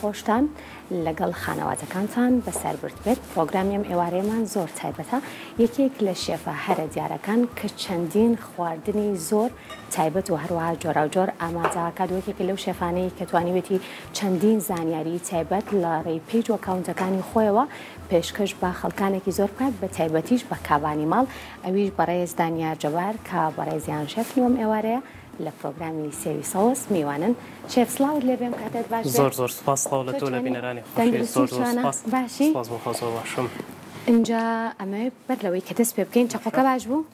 خۆشتان لەگەڵ خانەواتەکانتان بەسەربرد بێت. پرۆگرامیم ئێوارەیەمان زۆر تایبەتە، یەکێک لە شێفە هەرە دیارەکان کە چەندین خواردنی زۆر تایبەت و هەروەها جۆرا و جۆر ئامادەکات، وەکێک لەو شێفانەی کە توانیوێتی چەندین زانیاری تایبەت لە ڕێی پیج و ئەکاونتەکانی خۆیەوە پێشکەش بە خەڵکانێکی زۆر بکات، بە تایبەتیش بە کابانی ماڵ. ئەویش بەڕێز دانیار جەبار کە بەڕێزیان شێف نوێم ئێوارەیە لە پرۆگرامی سێوی سەوس میوانن. شێف سڵاوت لێبێم کاتت باش. زۆر سپاس سڵاو لە تۆ لە بینەرانی خۆشی. زۆر سپاس. باشی؟ سپاس بۆ خۆزەوە باشم. اینجا ئەمە بەر لەوەی کە دەست پێ بکەین چەقۆکە باش بوو؟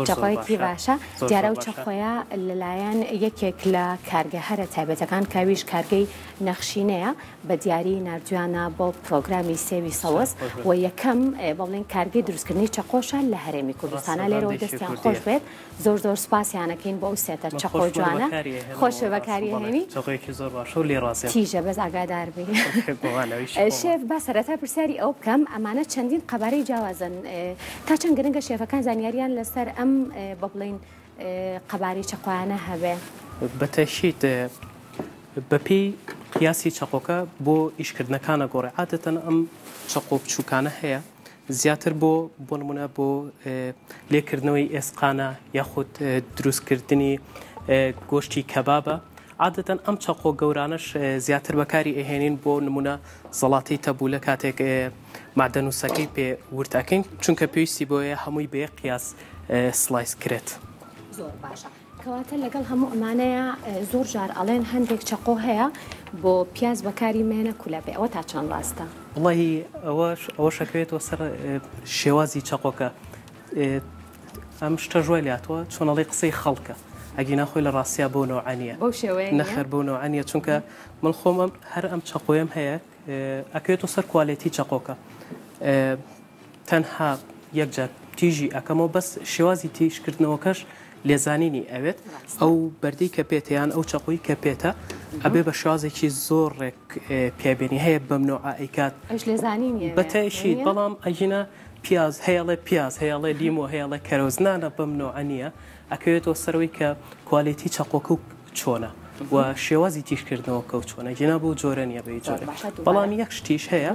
چەقۆیەکی باشە. دیارە و چەقۆیە لەلایەن یەکێک لە کارگە هەرە تایبەتەکان کاویش کارگەی نەخشینەیە بە دیاری نردویانە بۆ پرۆگرامی سێوی سەوس و یەکەم بڵێن کارگەی دروستکردنی چەقۆشە لە هەرێمی کوردستانە. لێرەوە دەستیان خۆش بێت. زۆر سپاسیانەکەین بۆ ئەو سێتە چەقۆ جوانە. خۆشە بەکاری هێنی. چەقۆیەکی زۆر باشە و لێ ڕاستە. تیژە بەس ئاگادار بی. شێف با سەرەتا پرسیاری ئەو بکەم، ئەمانە چەندین قەبارەی جیاوازن. تا چەند گرنگە شێفەکان زانیاریان لەسەر ئەم بە بڵین قەباری چەقۆیانە هەبێ؟ بەتەشیت بەپێی قیاسی چەقۆکە بۆ ئیشکردنەکانە گۆڕێ. عادەتەن ئەم چەقۆ بچووکانە هەیە زیاتر بۆ نمونە بۆ لێکردنەوەی ئێسقانە یاخود دروستکردنی گۆشتی کەبابە. عادەتەن ئەم چەقۆ گەورانش زیاتر بەکاری ئەهێنین بۆ نمونە زەڵاتی تەبوو لە کاتێک مادەن و سەکەی پێ ورتەکەین، چونکە پێویستی بۆیە هەمووی بێ قیاس سلایس کرێت. زۆر باشە. کەواتە لەگەڵ هەموو ئەمانەیە زۆر جار ئەڵێن هەندێک چەقۆ هەیە بۆ پیاز بەکاری مێنە کولەبێ. ئەوە تا چەند ڕاستە؟ وڵی ئەوە شەکەوێتەوە سەر شێوازی چەقۆکە. ئەم شتە ژوای لاتەوە چۆنەڵی قسەی خەڵکە. ئەگی ناخۆی لە ڕاستیا بۆ نەوەعانیە نەخەر بۆ نەوەعانیە، چونکە من خۆم هەر ئەم چەقۆیم هەیە ئەکەوێتەوە سەر کوالێتی چەقۆکە. تەنها یەکجار تیژی ئەەکەمەوە بەس شێوازی تیشکردنەوەکەش لێزانینی ئەوێت ئەو بەردەی کە پێتیان ئەو چەقۆی کە پێێتە ئەبێ بە شوازێکی زۆرێک پێبێنی هەیە بەم نوع ئەیکات بەتەشی بەڵام ئەژینە پیاز هەیەڵێ پیاز هەیەڵێ لیمۆ هەیەڵێ کەرۆزنانە بەم نوعانیە ئەکەوێتەوە سەرەوەی کە کوالێتی چەقۆکە و چۆنە و شێوازی تیشکردنەوە کەوت چۆنە جینا بۆ جۆرە نیە بە جۆرە. بەڵام یەک شتیش هەیە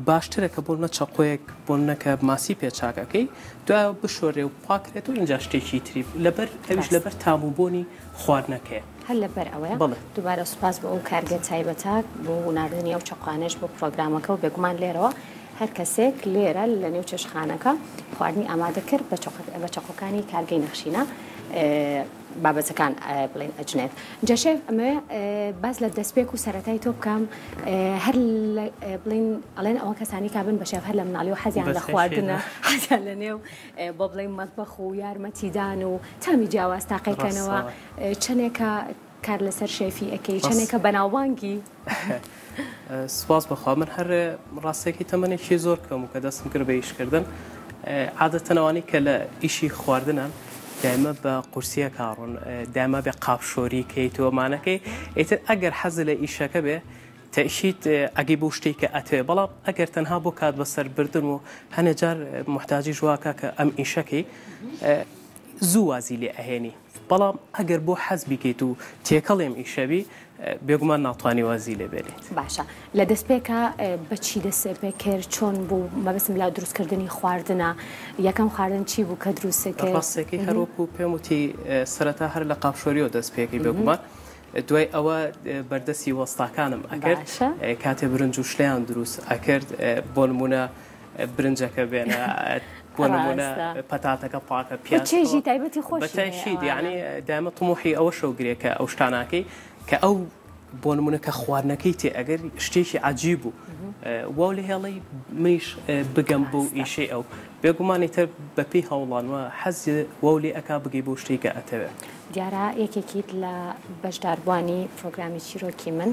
باشترە کە بۆ نە چەقۆیەک بۆ نەکە ماسی پێچاکەکەی دوای بشۆرێ و پاکرێت و اینجا شتێکی تری لەبەر ئەویش لەبەر تاموبوونی خواردنەکەیە. هەر لەبەر ئەوەیە دووبارە سوپاس بۆ ئەو کارگە تایبەتە بۆ ناردنی ئەو چەقوانش بۆ پرۆگرامەکە و بێگومان لێرەوە هەر کەسێک لێرە لە نێو چێشخانەکە خواردنی ئامادە کرد بە چەقۆکانی کارگەی نەخشینە بابەتەکان بڵێن ئەجنێت. جا شێف ئەمە باز لە دەستپێک و سەرەتای تۆ بکەم، هەر بڵین ئەڵێن ئەوە کەسانی کابن بە شێف هەر لە مناڵی و حەزیان لە خواردنە حەزیان لە نێو بۆ بڵین مەتبەخ و یارمەتیدان و تامی جیاواز تاقیکەنەوە چەندێکە کار لەسەر شێفی ئەەکەی چەندێکە بەناوبانگی. سپاس بەخوا من هەر ڕاستێکی تەمەنێکی زۆر کەم و کە دەستم کرد بە ئیشکردن عادەتەنەوەی کە لە ئیشی خواردنە دائما بە قورسیە کاڕۆن دائما بە قاپشۆری کەیتۆمانەکەی ئیتر ئەگەر حەز لە ئیشەکە بێ تەشیت ئەگەی بۆ شتێک کە ئەتوێ بەڵام ئەگەر تەنها بۆ کات بەسەر بردن و هەنێجار محتاجی ژواکە کە ئەم ئیشەکەی زوو وازی لێ ئەهێنی، بەڵام ئەگەر بۆ حەز بیکەیت و تێکەڵێم ئیشەبی بێگومان ناتوانانی وازی لێبێنیت. باشە لە دەستپێکە بەچی دەست پێ کرد چۆن بوو مەبەستم لا دروستکردنی خواردنە یەکەم خواردن چی بوو کە دروستەکە؟ ڕاستێکی هەروەکو پێم وتی سەرەتا هەر لە قاپشۆریەوە دەست پێکەی بێگومان دوای ئەوە بەردەستی وەستاکانم ئەکرد کاتێ برنج و شلیان دروست ئەکرد بۆ نمونە برنجەکە بێنە بۆ نمونە پەتاتەکە پاکە پیازێژی تایبەتی خۆش بەتەشید یعنی دامە طموحی ئەوە شەوگرێکە ئەو شتاناکەی کە ئەو بۆ نمونە کە خواردنەکەی تێ ئەگەر شتێکی عجیب بوو واو لە هێڵی منیش بگەم بۆ ئیشەی ئەو بێگومانی تر بەپێی هەوڵانوە حەز واو لێ ئەکا بگەی بۆ شتێکە ئەتەوێت. دیارە یەکێکیت لە بەشداربوانی پرۆگرامی چیرۆکی من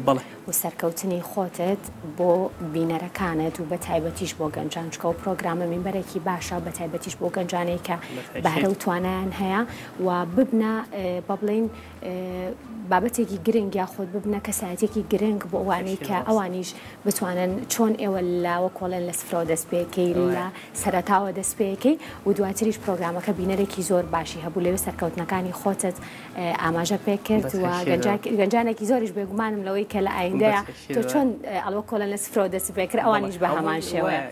و سەرکەوتنی خۆتت بۆ بینەرەکانت و بە تایبەتیش بۆ گەنجان چکە و پرۆگرامە مینبەرێکی باشە بە تایبەتیش بۆ گەنجانەی کە بەهرە و توانایان هەیە و ببنە بە بڵین بابەتێکی گرنگ یاخۆت ببنە کەسایەتێکی گرنگ بۆ ئەوانەی کە ئەوانیش بتوانن چۆن ئێوە لاوە کۆڵێن لە سفرەوە دەست پێکەی لە سەرەتاوە دەست پێکەی و دواتریش پرۆگرامەکە بینەرێکی زۆر باشی هەبوو لەوێ سەرکەوتنەکانی خۆتت ئاماژە پێ کرد و گەنجانێکی زۆریش بێگومانم لەوەی کە لە ئایندەیە تۆ چۆن ئەڵوە کۆلە لە سفرۆ دەست پێ کرد ئەوانیش بە هەمان شێوەیە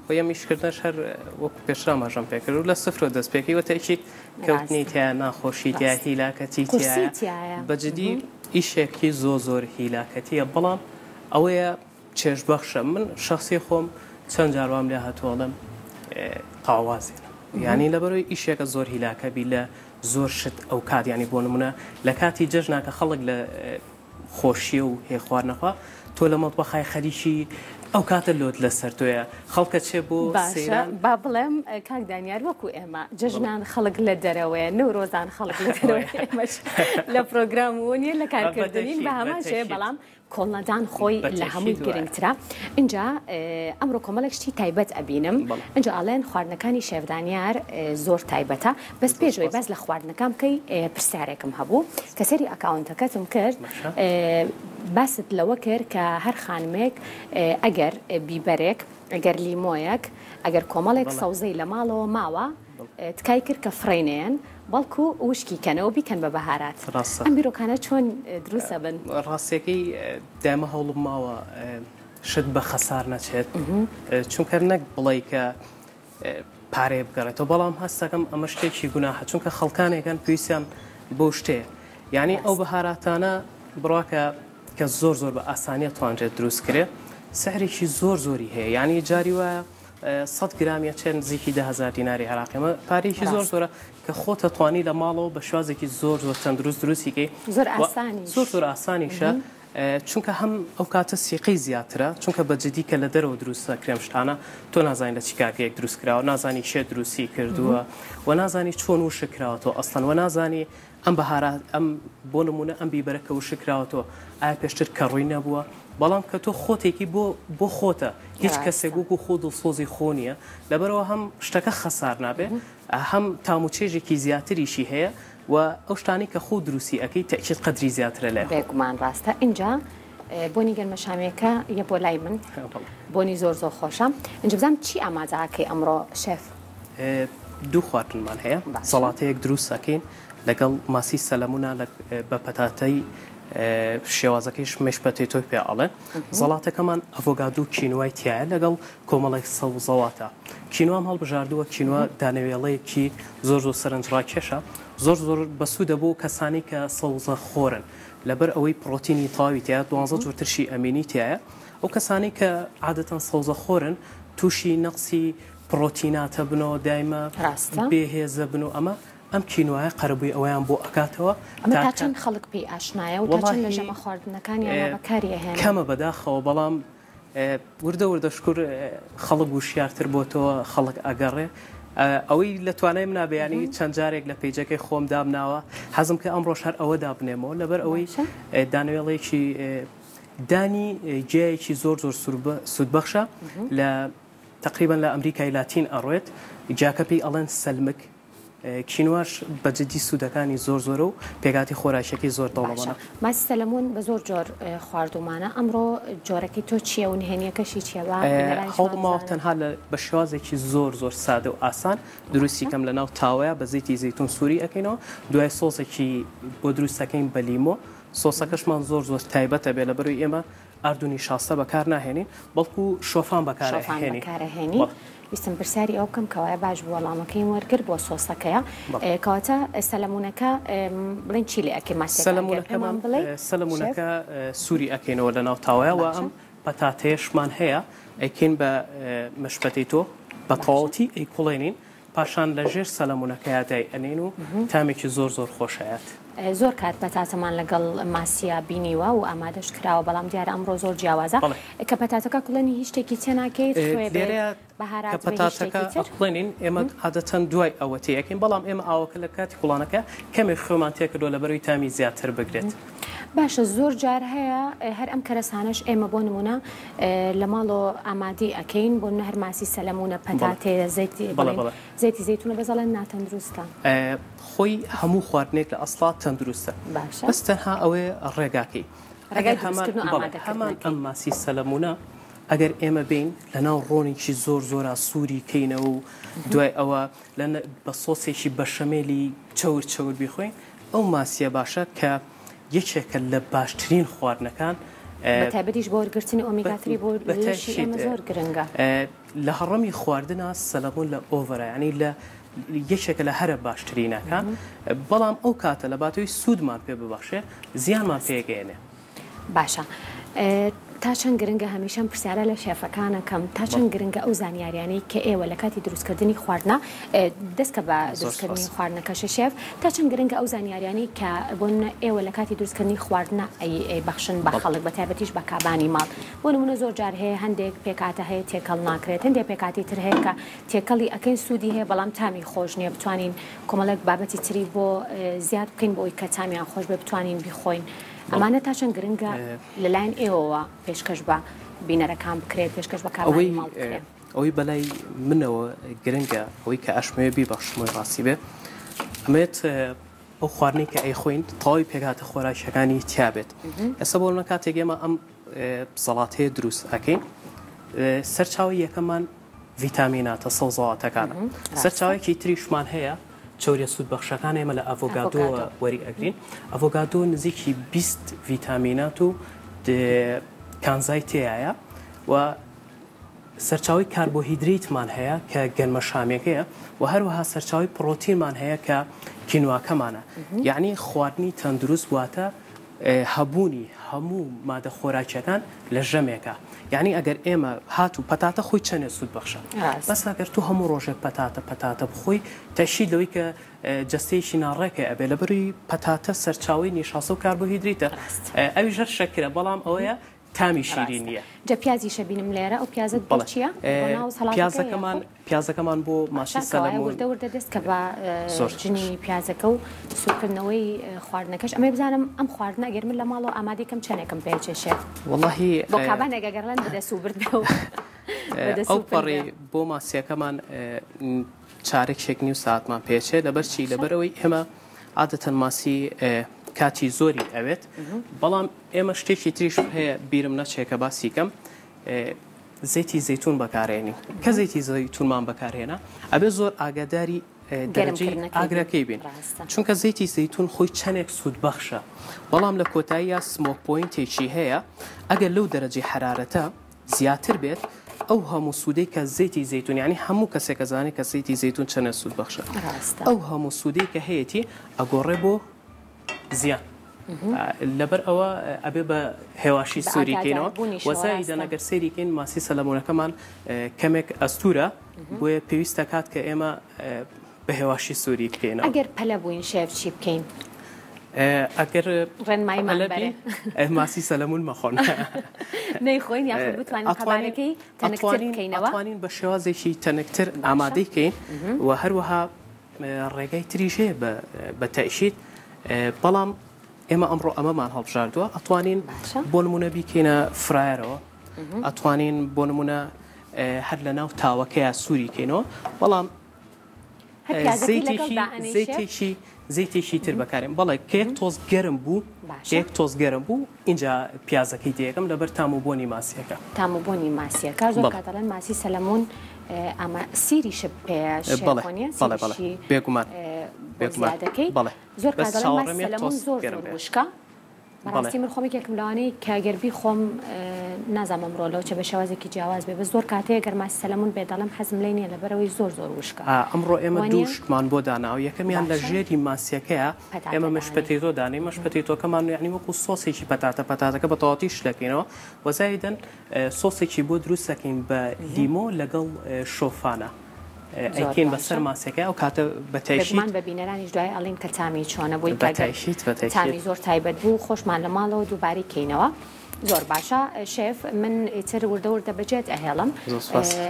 بۆ یەمیشکردنش هەر وەکو پێشرا ئاماژەم پێ کرد و لە سفرۆ دەست پێکەوە تاکید کەوتنی تیا ناخۆشی تیا هیلاکەتی تایە بەجددی ئیشێکی زۆر هیلاکەتیە بەڵام ئەوەیە چێژبەخشە من شخصی خۆم چەند جاروام لێ هاتووەڵم قاوازێن یعنی لەبەرەوەی ئیشێکە زۆر هیلاکەبی لە زۆر شت ئەو کات ینی بۆ نمونە لە کاتی جەژناکە خەڵک لە خۆشیە و هێ خواردنەخوا تۆ لە مەڵبەخای خەریکی ئەو کاتە لۆت لەسەر تۆیە خەڵکە چێ بۆ با بڵێم کاک دانیار وەکو ئێمە جژنان خەڵک لە دەرەوەیە نەورۆزان خەڵک لە دەرەوەی لە پرۆگرام وونیە لە کارکردنین بە هەماشەیە بەڵام کۆڵنەدان خۆی لە هەمووی گرنگترا اینجا ئەمڕۆ کۆمەڵێک شتی تایبەت ئەبینم اینجا ئاڵێن خواردنەکانی شێفدانیار زۆر تایبەتە بەس پێشەوەی باز لە خواردنەکان بکەی پرسیارێکم هەبوو کە سەری ئەکاونتەکەتم کرد باست لەوە کرد کە هەر خانمێک ئەگەر بیبەرێک ئەگەر لیمۆیەک ئەگەر کۆمەڵێک سەوزەی لە ماڵەوە ماوە تکای کرد کە فڕینێن بەڵکو وشکی کەنەوە بیکەن بە بەهارات ئەم بیرۆکانە چۆن دروستە بن ڕاستیەکەی دامە هەوڵم ماوە شت بە خەسار نەچێت چونکە نەک بڵێ کە پارێ بگەڕێتەوە بەڵام هەستەکەم ئەمە شتێکی گوناحە چونکە خەڵکانێکان پێویستیان بۆ شتەیە یعنی ئەو بەهاراتانە بڕواکە کە زۆر بە ئاسانیە توانرێت دروست کرێ سەعرێکی زۆری هەیە یعنی جاری وایە 100 گرامیە چەند نزیکی 10,000 دیناری عراقیمە پارێکی زۆرە کە خۆتە توانی لە ماڵەوە بە شوازێکی زۆر تەندروست دروستیکەی زۆر ئاسانیشە چونکە هەم ئەو کاتە سیقی زیاترە چونکە بەجددی کە لە دەرەوە دروستە کرێمشتانە تۆ نازانین لە چی کارگەیەک دروست کراوە نازانی شێ دروستی کردووە و نازانی چۆن وشکراوەتەوە ئەسڵەن و نازانی ئەم بەهارات ئەم بۆ نمونە ئەم بیبەرەکە وشکراوەتەوە ئایا پێشتر کەڕووی نەبووە بەڵام کە تۆ خۆتێکی بۆ خۆتە هیچ کەسێک وەکو خۆ دڵسۆزی خۆ نییە لەبەرەوە هەم شتەکە خەسار نابێت هەم تاموچێژێکی زیاتریشی هەیە و ئەو شتانی کە خۆ دروستی ئەەکەی تەکیید قەدری زیاترە لە بێگومان ڕاستە اینجا بۆنی گەرمەشامێکە یە بۆ لای من بۆنی زۆر خۆشە اینجا بزانم چی ئاماجاکەی ئەمڕۆ شێف دوو خواردنمان هەیە سەڵاتەیەک دروست ئەکەین لەگەڵ ماسی سەلەمونە بە پەتاتەی شێوازەکەیش مشپەتی تۆی پێ ئاڵێن زەڵاتەکەمان ئەڤۆگادو کینوای تایە لەگەڵ کۆمەڵێک سەوزەواتە کینوام هەڵبژاردووە کینوە دانەوێڵەیەکی زۆر سەرنجڕاکێشە زۆر بەسوودە بۆ کەسانی کە سەوزە خۆرن لەبەر ئەوەی پرۆتینی تاوی تایە 12 جورترشی ئەمینی تایە ئەو کەسانی کە عادەتەن سەوزە خۆرن تووشی نەقسی پرۆتیناتە بنەوە دایمە بێهێزە بن و ئەمە ئەم کینوایە قەربووی ئەویان بۆ ئەکاتەوە تا چەند خەڵک پێی ئاشنایە و تا چەند لە ژەمە خواردنەکانیان بەکاری هێنا کەمە بەداخەوە بەڵام وردە شکر خەڵک وشیارتر بۆ تۆ خەڵک ئەگەڕێ ئەوەی لە توانای منابیانی چەند جارێک لە پێیجەکەی خۆم دابناوە حەزم کە ئەمڕۆژ هەر ئەوە دابنێمەوە لەبەر ئەوەی دانوێڵێکی دانی جیایەکی زۆر سوودبەخشە لە تقریبا لە ئەمریکای لاتین ئەڕێت جاکەپی ئەڵێن سەلمک کینواش بەجددی سوودەکانی زۆرە و پێگاتی خۆراشەکەی زۆر دەوڵەمانە ماسی سەلەمون بە زۆر جۆر خواردومانە ئەمڕۆ جۆرەکەی تۆ چییە و نهێنیەکەشی چیەوە هەوڵماوە تەنها بە شێوازێکی زۆر سادە و ئاسان دروستیکەم لە ناو تاوەیە بە زەیتی زەیتون سووری ئەەکەینەوە دوای سۆسێکی بۆ دروستەکەین بە لیمۆ سۆسەکەشمان زۆر تایبەتە بێ لە بەروی ئێمە ئاردونی شاستە بەکار ناهێنین بەڵکو شۆفان بەکارهێنین ویستم پرسیاری ئەو بکەم کەوایە باش بوو وەڵامەکەی وەرگرت بۆ سۆسەکەیە کەواتە سەلەمونەکە بڵێن چی لێ ئەکەی ماسەلەمونەکەمان بڵێ سەلەمونەکە سووری ئەکەینەوە لە ناو تاوایەوە ئەم پەتاتەیەشمان هەیە ئەیکەین بە مشپەتی تۆ بە تەواوەتی ئەیکوڵێنین پاشان لە ژێر سەلەمونەکەیە دای ئەنین و تامێکی زۆر خۆشایەت زۆر کات بەتاتەمان لەگەڵ ماسیە بینیوە و ئامادەش کراوە بەڵام دیارە ئەمڕۆ زۆر جیاوازە کە پەتاتەکە کوڵێنی هیچ شتێکی تێ ناکەیت کە پەتاتەکە ئەقڵێنین ئێمە عادەتەن دوای ئەوە تێیەکەین بەڵام ئێمە ئاوەکە لە کاتی کوڵانەکە کەمێک خۆمان تێکردووە لەبەروی تامی زیاتر بگرێت باشە زۆر جار هەیە هەر ئەم کەرەسانش ئێمە بۆ نمونە لە ماڵەوە ئامادەی ئەکەین بۆ هەر ماسی سەلەمونە پەتاتێ زەیتی زەیتونە بەزەڵێن ناتەندروستە خۆی هەموو خواردنێک لە ئەسڵات تەندروستە بەس تەنها ئەوەیە ڕێگاکەی هەمان ئەم ماسی سەلەمونە ئەگەر ئێمە بین لە ناو ڕۆنێکی زۆر سووری کەینەوە و دوای ئەوە بە سۆسێکی بەشەمێلی چەور بیخۆین ئەو ماسیە باشە کە یەکێکە لە باشترین خواردنەکان بەتایبەتیش بۆ وەرگرتنی ئۆمیگا-3 بۆ لەشی ئێمە زۆر گرنگە لە هەڕەمی خواردنە سەلەمۆن لە ئۆڤەرە ینی لە یەکێکە لە هەرە باشترینەکان بەڵام ئەو کاتە لە باتەوەی سوودمان پێ بباشێ زیانمان پێگەێنێ باشە تا چەند گرنگە هەمیشەم پرسیارە لە شێفەکانەکەم تا چەند گرنگە ئەو زانیاریانەی کە ئێوە لە کاتی دروستکردنی خواردنە دەستکە بە دروستکردنی خواردنەکەشە شێف تا چەند گرنگە ئەو زانیاریانی کە بۆن ئێوە لە کاتی دروستکردنی خواردنە ئەی بەخشن بە خەڵک بەتایبەتیش بە کابانی ماڵ بۆ نمونە زۆر جار هەیە هەندێک پێکاتە هەیە تێکەڵ ناکرێت هەندێک پێکاتی تر هەیە کە تێکەڵی ئەکەین سوودی هەیە بەڵام تامی خۆش نییە بتوانین کۆمەڵێک بابەتی تری بۆ زیاد بکەین بۆی کە تامیان خۆش بێ بتوانین بیخۆین ئەمانە تا چەند گرنگە لەلایەن ئێوەوە پێشکەش بە بینەرەکان بکرێت پێشکەش بە کابانی ماڵ بکرێت ئەوەی بەلای منەوە گرنگە ئەوەی کە ئەشمەوێ بیبەخشمەوەی ڕاستی بێ ئەمێت ئەو خواردنی کە ئەیخۆین تەواوی پێکاتە خۆراکیەکانی تیابێت ئێستا بۆ لە کاتێک ئێمە ئەم سەڵاتەیە دروست ئەکەین سەرچاوی یەکەمان ڤیتامیناتە سەوزەڵاتەکانە سەرچاوێکی تریشمان هەیە چۆریە سوودبەخشەکان ئێمە لە ئەڤۆگادۆ وەری ئەگرین ئەڤۆگادۆ نزیکی 20 ڤیتامینات و کانزای تێایە و سەرچاوی کاربۆهیدریتمان هەیە کە گەنمە شامێکەیە و هەروەها سەرچاوی پرۆتینمان هەیە کە کینواکەمانە یعنی خواردنی تەندروست واتە هەبوونی هەموو مادە خۆراکیەکان لە ژەمێکە یعنی ئەگەر ئێمە هات و پەتاتە خۆی چەندێ سوود بەخشە بەس ئەگەر تو هەموو ڕۆژێک پەتاتە بخۆی تەشی لەوەی کە جەستەیەکی ناڕێکە ئەبێ لە بەروی پەتاتە سەرچاوی نیشاسە و کاربۆهیدریتە ئەوی ژەر شەکرە بەڵام ئەوەیە تامی شیرین نییە جە پیازیشە بینم لێرە ئەو پیازت بۆ چییە پیازەکەمان بۆ ماسی سەلەمۆن وردە دەست کە بە جنی پیازەکە و سوورکردنەوەی خواردنەکەش ئەمە بزانم ئەم خواردنە ئەگەر من لە ماڵەوە ئامادەکەم چەندێکم پێچێشێت وەڵڵاهی بۆ کابانێک ئەگەرڵەن بدە سوبرد ئەو پەڕێ بۆ ماسیەکەمان چارێک نیو ساعتمان پێچێت لەبەرچی لەبەرەوەی ئێمە عادەتەن ماسی کاتی زۆری ئەوێت بەڵام ئێمە شتێکی تریش هەیە بیرم نەچێکە باسیکەم زەیتی زەیتون بەکارێنی کە زەیتی زەیتونمان بەکارهێنا ئەبێ زۆر ئاگاداری دەرەجەی ئاگرەکەی بین چونکە زەیتی زەیتون خۆی چەندێک سوود بەخشە بەڵام لە کۆتاییە سمۆک پۆینتێکی هەیە ئەگەر لەو دەرەجەی حرارەتە زیاتر بێت ئەو هەموو سوودەی کە زەیتی زەیتون یعنی هەموو کەسێک کەزانێت کە زەیتی زەیتون چەندە سوود بەخشە ئەو هەموو سوودەی کە هەیەی ئەگۆڕێ بۆ زیان لەبەر ئەوە ئەبێ بە هێواشی سووریکەینەوە وەزایدە ئەگەر سەیریکەین ماسی سەلەمۆنەکەمان کەمێک ئەستورە بۆیە پێویستە کات کە ئێمە بە هێواشی سووری بکەینەوە ئەگەر پەلە بووین شێف چی بکەین ئەگەر ڕێنمایمان بەرێ ماسی سەلەمون مەخۆن نەیخۆین یاخود بتوانین قەبانەکەی تەنەکتر بکەینەوە ئەتوانین بە شێوازێکی تەنەکتر ئامادەی بکەین و هەروەها ڕێگای تریش هەیە بە تەئشید بەڵام ئێمە ئەمڕۆ ئەمەمان هەڵبژاردووە ئەتوانین بۆ نمونە بیکەینە فرایەرەوە ئەتوانین بۆ نمونە هەر لە ناو تاوەکەیە سووری کەینەوە بەڵام زەیتێکی تر بەکارێن بەڵێ کێک تۆز گەرم بوو کێک تۆز گەرم بوو اینجا پیازەکەی تێکم لەبەر تاموبوونی ماسیەکە تاموبوونی ماسیەکە زۆر کاتەڵێن ماسی سەلەمۆن ئەمە سیریشە پێشێکۆنیە بێگومان زیادەکەی زۆر کاتەڵێن ماسی سەلەمۆن زۆر وشکە بەڕاستی من خۆمێک یەکم لەوانەی کاگەربی خۆم نازانم ئەمڕۆ چه بە شێوازێکی جیاواز بێ بە زۆر کاتەیە گەر ماسی سەلەمۆن بێ دەڵێم حەزم لێ نییە لەبەرەوەی زۆر وشکە ئەمڕۆ ئێمە دووشتمان بۆ داناوە یەکەمیان لە ژێری ماسیەکەیە ئێمە مشپەتەیتۆ دانەی مەشپەتەیتۆکەمان یعنی وەکو سۆسێکی پەتاتەکە بە تەواتی شلەکەینەوە وەزایدەن سۆسێکی بۆ دروست دەکەین بە لیمۆ لەگەڵ شۆفانە ئەیکەین بەسەر ماسیەکە ئەو کاتە بەتایشیمان بە بینەرانیش دوای ئەڵین کە تامی چۆنە بۆی تامی زۆر تایبەت بوو خۆشمان لە ماڵەوە دووباری کەینەوە زۆر باشە شێف من ئیتر وردە بەجێت ئەهێڵم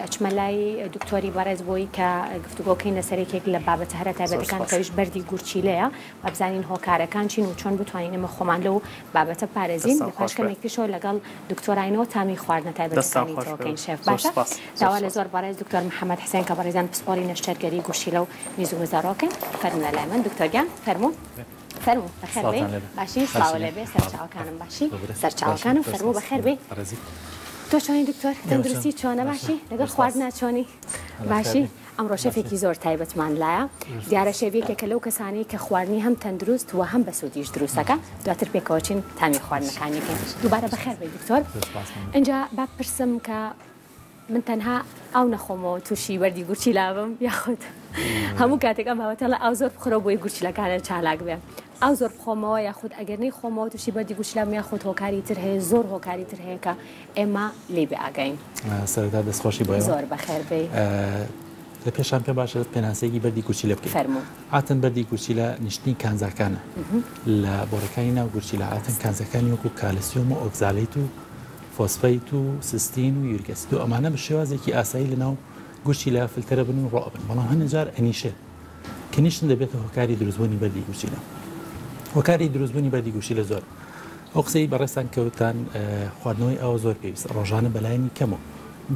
ئەچمە لای دکتۆری بەڕێز بۆی کە گفتوگۆکەین لەسەرێکێک لە بابەتە هەرە تایبەتەکان کەویش بەردی گورچیلەیە و بزانین هۆکارەکان چین و چۆن بتوانین ئەمە خۆمان لەو بابەتە پارێزین پاشکەمێکتیشەوە لەگەڵ دکتۆراینەوە تامی خواردنە تایبەتەکانی تۆکەین شێف باشە داوا لە زۆر بەڕێز دکتۆر محەممەد حسێن کە بەڕێزان پسپۆری نەشتەرگەری گورچیلە و میز و وەزارۆکەن فەرمونە لای من دکتۆرگیان فەرموون فەرموو بەخێر بێ باشی سڵاو لێبێ سەرچاوەکانم باشی سەرچاوەکانم فەرموو بەخێر بێ تۆ چۆنی دکتۆر تەندروستی چۆنە باشی لەگەڵ خواردنا چۆنی باشی ئەمڕۆ شەفێکی زۆر تایبەتمان لایە دیارە شێوەیەکێکە لەو کەسانی کە خواردنی هەم تەندروست و هەم بە سوودیش دروستەکە دواتر پێکەوەچین تامی خواردنەکانیکەین دووبارە بەخێر بێ دکتۆر اینجا با پرسم کە من تەنها ئەو نەخۆمەوە تووشی وەردی گورچی لابم یاخود هەموو کاتێک ئەم هاوتەڵە ئەو زۆر بخۆرە بۆی گورچیلەکانە چالاک بێ ئەو زۆر بخۆمەوە یاخود ئەگەرنەی خۆمەوە تووشی بەردی گورچیلام یاخود هۆکاری تر هەیە زۆر هۆکاری تر هەیە کە ئێمە لێ بێ ئاگەین سەرەتا دەستخۆشی بۆ زۆر بەخێر بێ لە پێشان پێ باشە پێناسەیەکی بەردی گورچیلە بکەین فەرموو ئاتن بەردی گورچیلە نیشتنی کانزاکانە لە بۆڕەکانی ناو گورچیلە ئاتن کانزەکانی وەکو کالسیۆم و ئۆکزالەیت و فۆسفەیت و سیستین و یوریک ئەسید و ئەمانە بە شێوازێکی ئاسایی لەناو گورچیلە فیلتەرە بن و ڕۆبن بەڵام هەندێک جار ئەنیشێ کە نیشتن دەبێتە هۆکاری دروستبوونی بەردی گورچیلە هۆکاری دروستبوونی بەردی گورچیلە زۆر ئەو قسەی بەڕێستان کەوتان خواردنەوەی ئەوە زۆر پێویست ڕۆژانە بەلایانی کەمەوە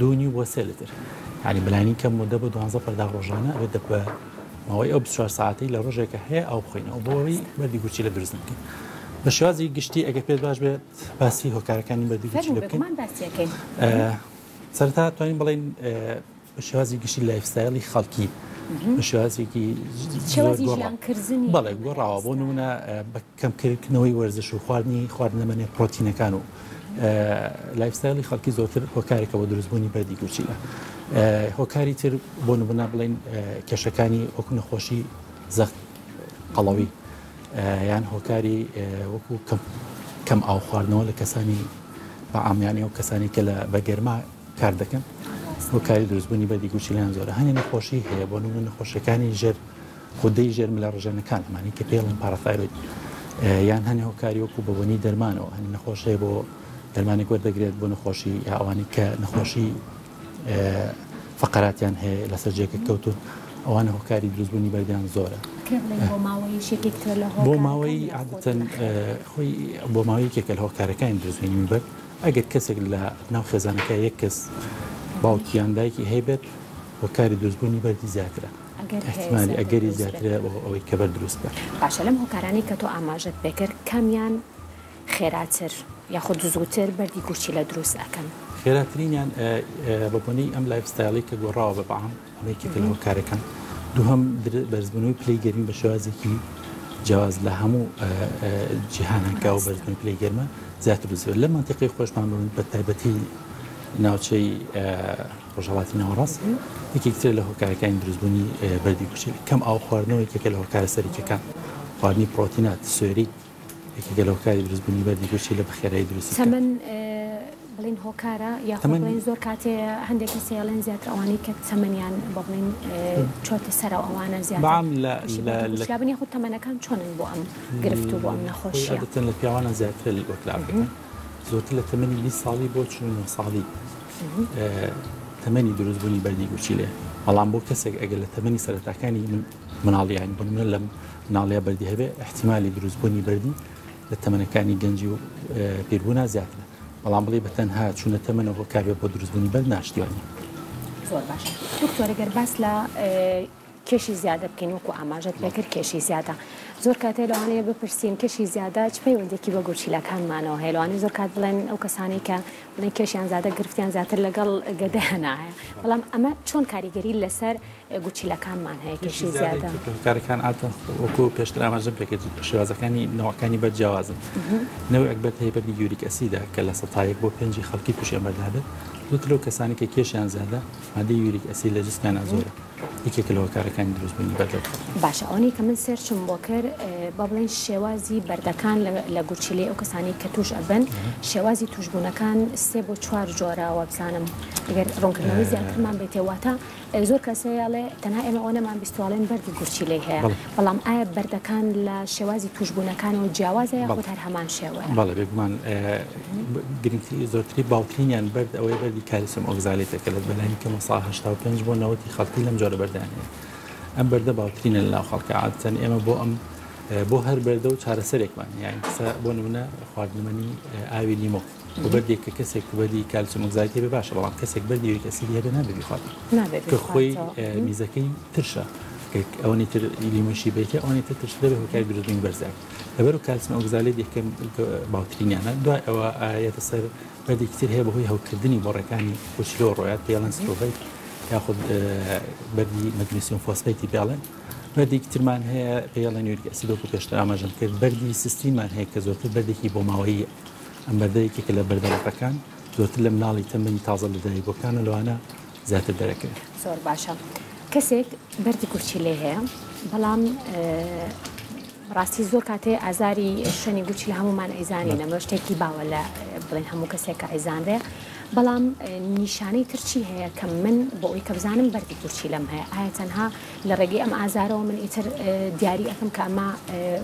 2.5 بۆ 3 لتر ینی بەلایانی کەم و 10 بۆ 12 پەردا ڕۆژانە ئەوێت بە ماوەی ئەو 24 ساعتەی لە ڕۆژێکە هەیە ئەو بخۆینەوە بۆەوەی بەردی گورچیلە دروست نکەین بە شێوازی گشتی ئەگە پێت باش بێت باسی هۆکارەکانی بەردی گورچیلە بکەین سەرەتا توانین بڵێن بە شێوازی گشتی لایفستایلی خەڵکی بە شێوازێکی بەڵێ گۆڕاوە بۆ نمونە بە کەمکردنەوەی وەرزش و خواردنەمەنێ پرۆتینەکان و لایفستایلی خەڵکی زۆرتر هۆکارێکە بۆ دروستبوونی بەردی گورچیلە هۆکاری تر بۆ نمونە بڵێن کێشەکانی وەکو نەخۆشی زەخت قەڵەوی یان هۆکاری وەکو کەم ئاو خواردنەوە لە کەسانی بە ئامیانی و کەسانی کە لە بەگەرما کار دەکەن هۆکاری دروستبوونی بەردی گورچیلەیان زۆرە هەنێ نەخۆشی هەیە بۆ نمونە نەخۆشیەکانی ژێر خودەی ژێرم لە ڕژەنەکان ئەمانی کە پێڵن پارەتایرۆید یان هەنێ هۆکاری وەکو بەبوونی دەرمانەوە هەنی نەخۆشەیە بۆ دەرمانێک وەردەگرێت بۆ نەخۆشی یا ئەوانی کە نەخۆشی فقراتیان هەیە لەسەر جێگە کەوتون ئەوانە هۆکاری دروستبوونی بەردیان زۆرە بۆ ماوەی عادەتەن خۆی بۆ ماوەیەکێکە لە هۆکارەکانی دروستبوونی بەرد ئەگەر کەسێک لە ناو خێزانەکە یەک کەس باوکیان دایکی هەیبێت هۆکاری دروستبوونی بەردی زیاترە احتیمالی ئەگەری زیاترە ئەوەی کە بەر دروست بێت باشە لەم هۆکارانی کە تۆ ئاماژت بکرد کامیان خێراتر یاخود زووتر بەردی گورچیلە دروست ئەکەن خێراترینیان بەبوونی ئەم لایفستایلی کە گۆڕاوە بە بەعام ئەوەیەکێکە لە هۆکارەکان دووهەم بەرزبوونەوەی پلەی گەرمی بە شێوازێکی جیاواز لە هەموو جیهانەکە و بەرزبوونی پلەی گەرمە زیاتر دروست لە مانتیقی خۆشمان بڵێن بە تایبەتی ناوچەی ڕۆژهەڵاتی ناوەڕاست یەکێکتر لە هۆکارەکانی دروستبوونی بەردی گورچیلە کەم ئاو خواردنەوە یەکێکە لە هۆکارە سەرەکیەکان خواردنی پرۆتینات سوێری یەکێکە لە هۆکاری دروستبوونی بەردی گورچیلە بە خێرایی دروستی بڵین هۆکارە یاخۆ بڵین زۆر کاتێ هەندێک کەسێڵێن زیاتر ئەوانەی کە تەمەنیان بۆ بڵین چۆتە سەرەوە ئەوانە زیاتر بنی خود تەمەنەکان چۆنن بۆ ئەم گرفت و بۆ ئەم نەخۆشیە لە پیاوانە زیاتر وەکلابەکەن زۆرتر لە تەمەنی 20 ساڵی بۆ 49 ساڵی تەمەنی دروستبوونی بەردی گورچیلەیە بەڵام بۆ کەسێک ئەگەر لە تەمەنی سەرەتاکانی مناڵیانی بۆ نمونە لەم مناڵیە بەردی هەبێ احتیمالی دروستبوونی بەردی لە تەمەنەکانی گەنجی و پیربوونا زیاترە بەڵام بڵێ بە تەنها چوونە تەمەنەوە هۆکارێ بۆ دروستبوونی بەرد ناشتیوانی زۆر باشە دکتۆر ئەگەر باس لە کێشی زیادە بکەین وەکو ئاماژەت پێکرد کێشی زیادە زۆر کاتێ لەوانەیە بپرسین کێشی زیادە چ پەیوەندێکی بە گورچیلەکانمانەوە هەیە لەوانەیە زۆر کات بڵێن ئەو کەسانی کە بڵێن کێشیان زیادە گرفتیان زیاتر لەگەڵ گەدەیانە هەیە بەڵام ئەمە چۆن کاریگەری لەسەر گورچیلەکانمان هەیە کێشی زیادە کارەکان ئاتە وەکو پێشتر ئاماژەم پێکرد شێوازەکانی نەوەکانی بەرجیاوازن نەوەی ئەکبەت هەیە بەردی یوریک ئەسیدە کە لە 100 بۆ 5 خەڵکی تووشیان بەردابێت زۆرتر لەو کەسانی کە کێشیان زیادە مادەی یوریک ئەسید لە جسمیانە زۆرە یەکێک لە هۆکارەکانی دروستبوونی بەردەوە باشە ئەوەی کە من سێرچم بۆ کرد با بڵێن شێوازی بەردەکان لە گورچیلەی ئەو کەسانی کە توش ئەبن شێوازی توشبوونەکان 3 بۆ 4 جۆرەوە بزانم ئەگەر ڕوونکردنەوەی زیاترمان بێتێواتە زۆر کەسەیەڵێ تەنها ئێمە ئەوەمان بیستواڵێن بەردی گورچیلەی هەیە بەڵام ئایا بەردەکان لە شێوازی توشبوونەکانەوە جیاوازە یاخود هەر هەمان شێوەیە بەڵێ بێگومان گرنگی زۆرتری باوترینیان بەرد ئەوەی بەردی کالسیۆم ئۆکزالێتەکە لە بەلایانی کەمە 85 بۆ 90 خەڵکی لەم جۆرە بەردان هەیە ئەم بەردە باوترینە لەناو خەڵکە عادەتەن ئێمە بۆ هەر بەردە و چارەسەرێکمان یان بۆ نمونە خواردنمەنی ئاوی لیمۆ بۆ بەردێک کە کەسێک بەردی کالسیۆم ئۆکزالێتی بێ باشە بەڵام کەسێک بەردی یوریک ئەسیدی هەبێ نابێت بخوات کە خۆی میزەکەی ترشە ئەوەی تر لیمۆشی بێتە ئەوەی تر ترش دەبێت هۆکاری دروستبوونی بەرزێک لەبەر و کالسیۆم ئۆکزالێت یەکەم باوترینیانە دوای ئەوە ئاەتە سەر بەردێکی تر هەیە بەهۆی هەوکردنی بۆڕەکانی گورچیلە و ڕۆیات پێڵەن سترۆڤیت یاخود بەردی مەگنیسیۆم فۆسفەیتی پێڵێن بەردێکی ترمان هەیە پێڵێن یوریک ئەسید وەکو پێشتر ئاماژەم کرد بەردی سیستیمان هەیە کە زۆرتر بەردێکی بۆ ماوەیە ئەم بەردەیەکێکە لە بەردەڵەکەکان زۆرتر لە مناڵی تەمەنی تازە لە دایکۆکانە لەوانە زیاتر دەرەکەن. زۆر باشە. کەسێک بەردی گورچی لێ هەیە بەڵام ڕاستی زۆر کاتێ ئازاری شوێنی گوچی لە هەمومان ئەیزانین ئەمە شتێکی باوە لە بڵێن هەموو کەسێکە ئەیزانرێ بەڵام نیشانەی ترچی هەیە کە من بۆ ئەوی کە بزانم بەردی گورچی لەم هەیە ئایا تەنها لە ڕێگەی ئەم ئازارەوە من ئیتر دیاری ئەەکەم کە ئەمە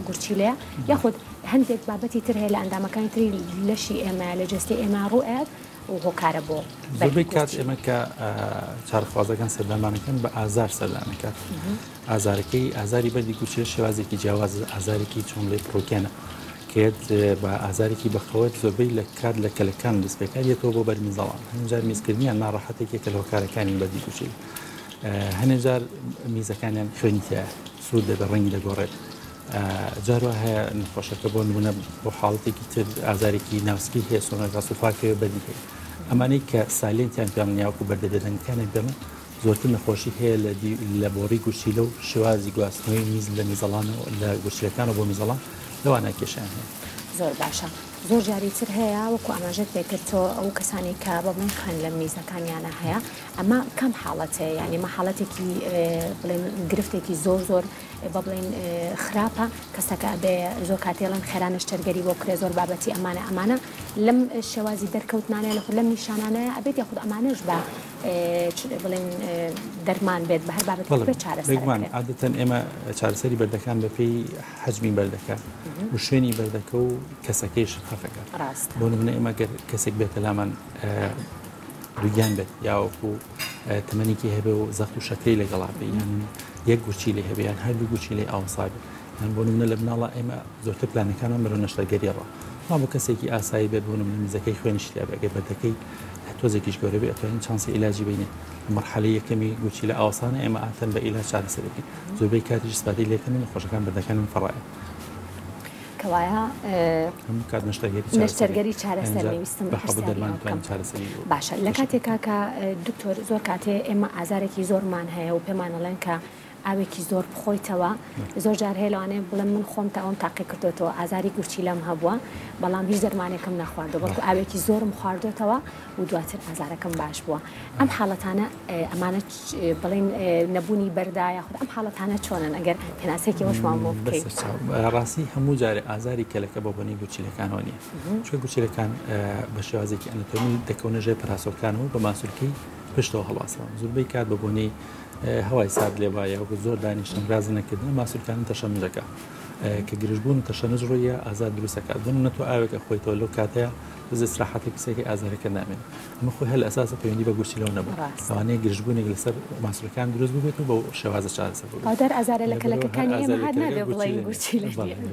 گورچی لەیە یاخود هەندێک بابەتی تر هەیە لە ئەندامەکانی تری لەشی ئێمە لە جستی ئێمە ڕوئێت و هۆکارە بۆ زۆربەی کات ئێمە کە چارەخوازەکان سەردانمانەکەن بە ئازار سەردانەکات ئازارەکەی ئازاری بەردی گوچی شێوازێکی جیاواز ئازارێکی چۆن لێ پرۆکێنە کێت بە ئازارێکی بەخەوەت زۆربەی لە کات لە کەلەکان دەستپێکات یەتەوە بۆ بەرمیزەڵان هەنجار میزکردنیان ناڕەحەتێکێکە لە هۆکارەکانی بەردی گوچی هەنێجار میزەکانیان خوێنیتە سوود دەبێت ڕەنگی دەگۆڕێت جاروا هەیە نەخۆشەکە بۆ نمونە بۆ حاڵەتێکی تر ئازارێکی ناوسکی هەیە سۆنۆگرافیەوە بەدی هەیە ئەمانەی کە سالێنتیان پێیان نیاوکو بەردەدەنگەکانیان پێمە زۆرتر نەخۆشی هەیە لە بۆڕی گوشیلە و شێوازی گواستنەوەی میز لە میزەڵانەوە لە گوشیەکانەوە بۆ میزەڵان لەوانە کێشیان هەیە. زۆر باشە. زۆر جاریتر هەیە وەکو ئاماژەت پێکردەوە ئەو کەسانی کە بەڵێن خوێن لە میزەکانیانە هەیە ئەمە کەم حاڵەتەیە یعنی مە حاڵەتێکی بڵێن گرفتێکی زۆر زۆر بڵێن خراپە کەسەکە ئەبێ زۆر کاتێڵن خێرانە شتەرگەری بۆ کرێ زۆر بابەتی ئەمانە لەم شێوازی دەرکەوتنانەیە لە خود لەم نیشانانەیە ئەبێت یاخود ئەمانەش بە بڵێن دەرمان بێت بە هەر بابەت بێت چارەسەرمان عادەتەن ئێمە چارەسەری بەردەکان بەپێی حەجمی بەردەکە و شوێنی بەردەکە و کەسەکەیش خەفەکە بۆ نمونە ئێمە گەر کەسێک بێتە لامان دووگیان بێت یاوەکو تەمەنێکی هەبێ و زەخت و شەکرەی لەگەڵا بێ یان یەک گوچی لێ هەبێ یان هەردوو گوچی لێ ئاوسا بێ یان بۆ نمونە لە بناڵە ئێمە زۆرتر پلانەکانمان بەرەو نەشتەرگەریەوە ما بۆ کەسێکی ئاسایی بێت بۆ نمونە میزەکەی خوێنیش لێ بێ بەردەکەی تۆزێکیش گەورە بێ ئەتوانین چانسی عیلاجی بینێ مەرحەلەی یەکەمی گوچی لە ئاوسانە ئێمە ئاتەن بە عیلاج چارەسەرەکەین زۆربەی کاتیش سپاتەی لێکەن و خۆشەکان بەردەکانن فڕایە کەوایە هەموو کات نەشتەرگەری چارەسەر ویستم باشە لە کاتێکا کە دکتۆر زۆر کاتێ ئێمە ئازارێکی زۆرمان هەیە و پێمانەڵێن کە ئاوێکی زۆر بخۆیتەوە زۆر جار هەیە لەوانەیە بڵێم من خۆم تا ئەوم تاقی کردوێتەوە ئازاری گورچی لەم هەبووە بەڵام هیچ دەرمانێکم نەخواردەوە بەڵکو ئاوێکی زۆرم خواردوێتەوە و دواتر ئازارەکەم باش بووە ئەم حاڵەتانە ئەمانە بڵێن نەبوونی بەردا یاخود ئەم حاڵەتانە چۆنن ئەگەر پێناسێکی وەشمان بۆ بکەیت ڕاستی هەموو جارێ ئازاری کەلەکە بۆ بەنی گورچیلەکانەوە نییە چکە گورچیلەکان بە شێوازێکی ئەناتۆمی دەکەونە ژێر پەراسۆرکانەوە بە ماسوولکەی پشتەوە هەڵواسەوە زۆربەی کات بە بۆنەی هەوای سارد لێ وایە و زۆر دانیشتن ڕاز نەکردن ماسوولکانن تەشەنجەکە کە گرژبوون تەشەنج ڕۆیە ئازاد دروستەکات بن نەتۆ ئاوێکە خۆیتەوە لەو کاتەیە زستراحەتی کەسێکی ئازارەکە نامێن ئەمە خۆی هەل ئەساسە پەیوەندی بە گورچیلەوە نەبوو ئەوانەیە گرژبوونێک لەسەر ماسوولەکان دروست ببێت و بە شێوازە چارەسەر ئەوەدەر ئازارە لە کەلەکەکانی ئێمە هات نابێ بڵێن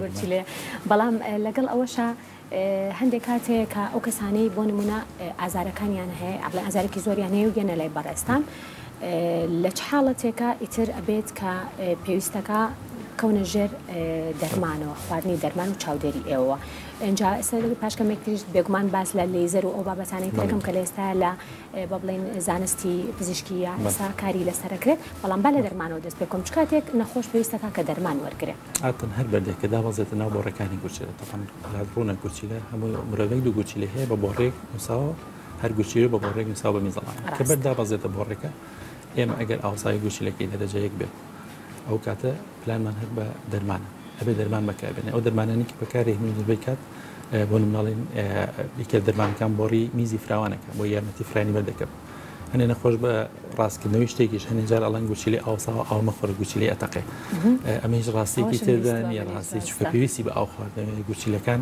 گورچیلێ بەڵام لەگەڵ ئەوەشە هەندێک کاتەیە کە ئەو کەسانەی بۆ نمونە ئازارەکانیان هەیە ئەبڵێ ئازارێکی زۆریان هەیە و گەنە لای بەڕێستان لە چ حاڵەتێکە ئیتر ئەبێت کە پێویستەکە کەونە ژێر دەرمانەوە خواردنی دەرمان و چاودێری ئێوە اینجا ئێستا پاشکەمێکتریش بێگومان باس لە لێزەر و ئەو بابەتانەی ترەکەم کە لە ئێستا لە بڵێن زانستی پزیشکی یا ئێستا کاری لەسەرەکرێت بەڵام با لە دەرمانەوە دەست پێ کۆم چ کاتێک نەخۆش پێویستەکە کە دەرمان وەرگێت ئاتەن هەر بەردێککە دابەزێتە ناو بۆڕەکانی گورچیلە تەقەن ڕوونە گورچیلە هەموو مرۆڤێک دوو گورچیلە هەیە بە بۆڕێک نووساوە هەر گورچیلە بە بۆڕێک نووساو بە میزەڵان کە بەردابەزێتە بۆڕێکە ئێمە ئەگەر ئاوسای گوشیلەکەی لە دەرەجەیەک بێت ئەو کاتە پلانمان هەر بە دەرمانە ئەبێ دەرمان بەکاربێنێ ئەو دەرمانانی کە بەکارهێنین زۆربەی کات بۆ نمونەڵێن یەکێ دەرمانەکان بۆڕی میزی فراوانەکە بۆ یارمەتی فرانی بەردەکەم هەنێ نەخۆش بە ڕاستکردنەوەی شتێکیش هەنێ جار ئەڵەن گوچیلی ئاوساوە ئاو مەخۆرە گوچیلی ئەتەقێ ئەمە هیچ ڕاستێکی تێدا نیە ڕاستی چکە پێویستی بە ئاو خواردنەوەی گوچیلەکان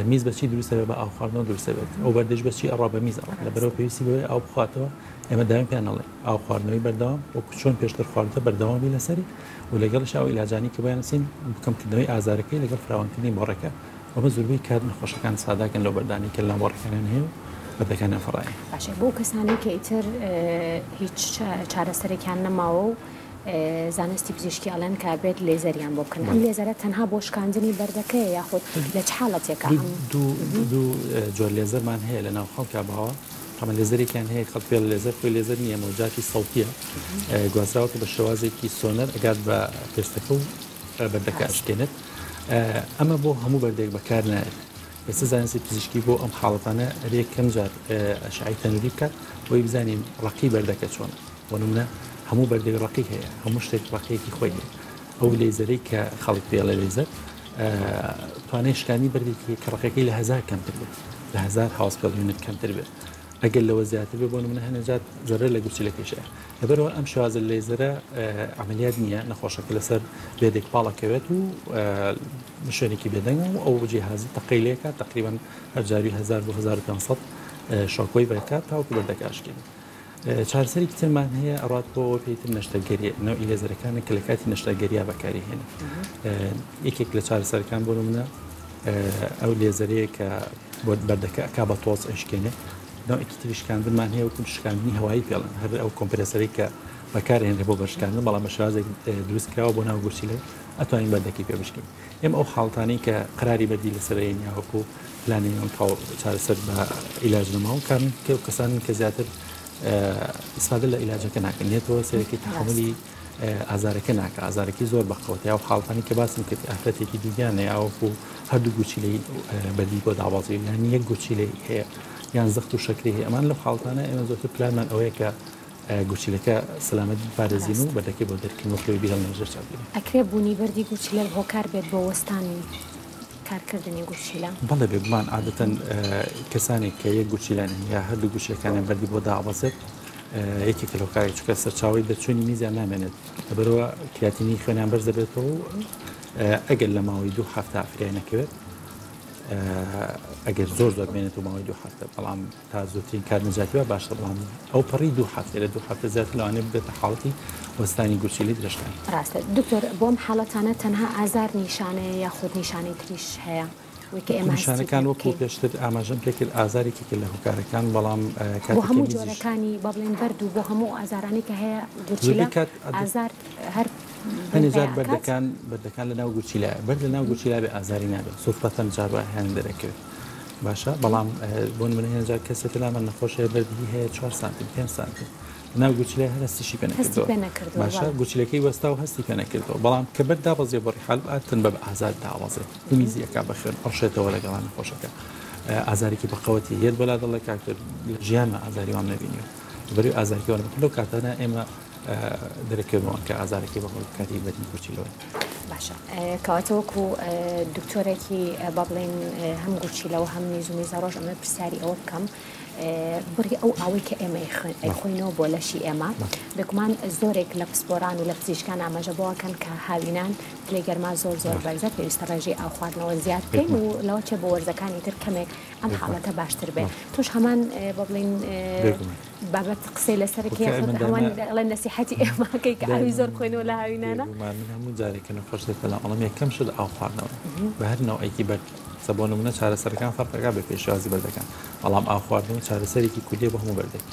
میز بەچی دروستە بە ئاو خواردنەوە دروستە بێت ئەو بەردەش بەچی ئەڕا بە میز لە بەرەو پێویستی بێ ئاو بخواتەوە ئێمە داوام پێیان نەڵێ ئاو خواردنەوەی بەردەوام وەکو چۆن پێشتر خواردنە بەردەوامی لەسەری و لەگەڵش ئەو عیلاجانی کە بۆیان نسین بکەمکردنەوەی ئازارەکەی لەگەڵ فراوانکردنی بۆڕەکە ئەمە زۆربەی کات نەخۆشەکان ساداکەن لەو بەردانی کە لە بۆڕەکانیان هەیە و بەردەکانیان فڕایە باشە بۆ کەسانی کە ئیتر هیچ چارەسەرێکیان نەماوە و زانستی پزیشکی ئەڵێن کە بێت لێزەریان بۆ بکەن ئەم لێزەرە تەنها بۆ شکاندنی بەردەکەیە یاخود لە چ حاڵەتێکە دوو جۆر لێزەرمان هەیە لە ناو خەڵکا باوە طبعا لێزەرێکیان هەیە خەڵک پێ لێزەر خۆی لێزەر نییە مەوجاتی سەوتیە گوازراوەکە بە شێوازێکی سۆنەر ئەگات بە پێستەکە و بەردەکە ئەشکێنێت ئەمە بۆ هەموو بەردێک بەکار نایێت ئێستا زانستی پزیشکی بۆ ئەم حاڵەتانە یەکەم جار ئەشعەی تەنووری بکات بۆی بزانین ڕقی بەردەکە چۆنە بۆ نمونە هەموو بەردێک ڕقی هەیە هەموو شتێک ڕقەیەکی خۆی هەیە ئەو لێزەرەی کە خەڵک پێڵە لێزەر توانای شکانی بەردێکی کە ڕقەکەی لە 1000 کەمتر بێت لە 1000 هاوس پێڵ یونت کەمتر بێت ئەگەر لەوە زیاتر بێ بۆ نمونە هەنەجات زەرەر لە گوچیلەکەیشە لەبەرەوە ئەم شێوازە لێزەرە عملیات نییە نەخۆشەکە لەسەر بێدێک پاڵەکەوێت و شوێنێکی بێدەنگ و ئەو جیهازی تەقیلەکە تقریبا هەرجاری 1000 بۆ 1500 شۆکۆی بەکات تاوەکو بەردەکە ئاشکێن چارەسەرێکی ترمان هەیە ئەڕات بۆ پێیتر نەشتەگەریە نەوعی لێزەرەکانە کە لە کاتی نەشتەگەریە بەکاری هێنن یەکێک لە چارەسەرەکان بۆ نمونە ئەو لێزەرەیە کە بۆ بەردەکە ئەکا بە تۆز ئەشکێنێ نوعێکی تریشکاندنمان هەیە وەکو شکاندنی هەوایی پێڵن هەر ئەو کۆمپرسەرێک کە بەکارهێنرێ بۆ بەشکاندن بەڵام بە شێوازێک دروستکراوە بۆ ناو گورچیلە ئەتوانین بەردەکی پێ بشکین ئێمە ئەو حاڵتانەی کە قراری بەدی لەسەرین یا وەکو پلانەوەن چارەسەر بە عیلاج نەماون کارن کە کەسانی کە زیاتر ئیسفادە لە عیلاجەکە ناکەن نێتەوە سەرەکی تەحملی ئازارەکە ناکە ئازارێکی زۆر بەقەوت یا حاڵتانی کە باسم کرد ئافرەتێکی دووگیانە یاوەکو هەردوو گوچیلەی بەدی بۆ داوازی یانی یەک گوچیلەی هەیە یان زەخت و شەکری هەیە ئەمان لە حاڵتانە ئێمە زۆرتر پلانمان ئەوەیە کە گوچیلەکە سەلامەت پارێزین و بەردەکەی بۆ دەرکردن و خێوی بیرە نەژەر چاپێت ئەکرێ بوونی بەردی گوچیلە هۆکار بێت بۆ وەستانی کارکردنی گوچیلە بەڵێ بێگومان عادەتەن کەسانێک کە یەک گوچیلان یا هەردوو گوچیلەکانیان بەردی بۆ داوازێت یەکێک لە هۆکاری چکە سەرچاوی دەرچوونی میزیان نامێنێت لەبەرەوە کراتینی خوێنیان بەرز دەبێتەوە ئەگەر لە ماوەی 2 هەفتە ئافرێ نەکەوێت ئەگەر زۆر بێنێت و ماوەی 2 هەفتە بەڵام تا زۆرترین کار نەجاتیوە باشە بەڵام ئەو پەڕی 2 هەفتە لە 2 هەفتە زیاتر لەوانێ بێتە حاڵەتی وەستانی گوچیلی درێژکان ڕاستە دکتۆر بۆم حاڵەتانە تەنها ئازار نیشانەیە یا خود نیشانەی تریش هەیە نیشانەکان وەکو پێشتر ئاماژەم پێکرد ئازارێکی لە هۆکارەکان بەڵام بۆ هەموو جۆرەکانی بە بڵێن بەرد و بۆ هەموو ئازارانی کە هەیە گوچیلە ئازار هەر هەنێجار بەردەکان لە ناو گوچیلە بەرد لە ناو گوچیلا بێ ئازاری نابێت سوفەتەن جاربە هیان دەرەکەوێت باشە بەڵام بۆ نمونە هێنجار کەسێت لامە نەخۆشەیە بەردی هەیە 4 سانتیم 5 سانتیم ناو گوچیلە هەستیشی پێ نەکردەوە باشە گوچیلەکەی وەستا و هەستی پێ نەکردەوە بەڵام کە بەر دابەزیێ بۆ ڕیحال ئاتن بە ئازار داوازێت میزیەکە بەخێن ئەڕشێتەوە لەگەڵان نەخۆشەکە ئازارێکی بەقەوەتی هێت بەلا دەڵێ کاکتر لە ژیانمە ئازاری وام نەبینیوە بەروی ئازارکیوە لەو کاتانە ئێمە دەرەکەوەوە کە ئازارێکی بەخۆ کاتی بەری گوچیلەوە باشە کەواتەوەکو دکتۆرێکی با بڵێن هەم گوچیلەوە هەم میز و میزە ڕۆژ ئەمە پرسیاری ئەوە بکەم بڕی ئەو ئاوەی کە ئێمە ئەیخۆینەوە بۆ لەشی ئێمە بێگومان زۆرێک لە پسپۆران و لە پزیشکان ئاماژە بۆەکەن کە هاوینان لێ گەرما زۆر بەرزە پێویستە ڕێژەی ئاو خواردنەوە زیاد بکەین و لەوە چێ بۆ وەرزەکانی تر کەمێک ئەم حاڵەتە باشتر بێت توش هەمان بە بڵێن بابەت قسەی لەسەرکی هەوان دەڵێن نەسیحەتی ئێمەکەی کە ئاوی زۆر خوێنەوە لە هاوینانە هەموو جارێکە نەخۆش دێتە لە ئەڵەم یەکەم شت ئاو خواردنەوە بە هەر نەوەیەکی بەر بۆ نمونە چارەسەرەکان فەرقەکە بە پێشوازی بەردەکان بەڵام ئاو خواردنەوە چارەسەرێکی کوردیە بە هەموو بەردێک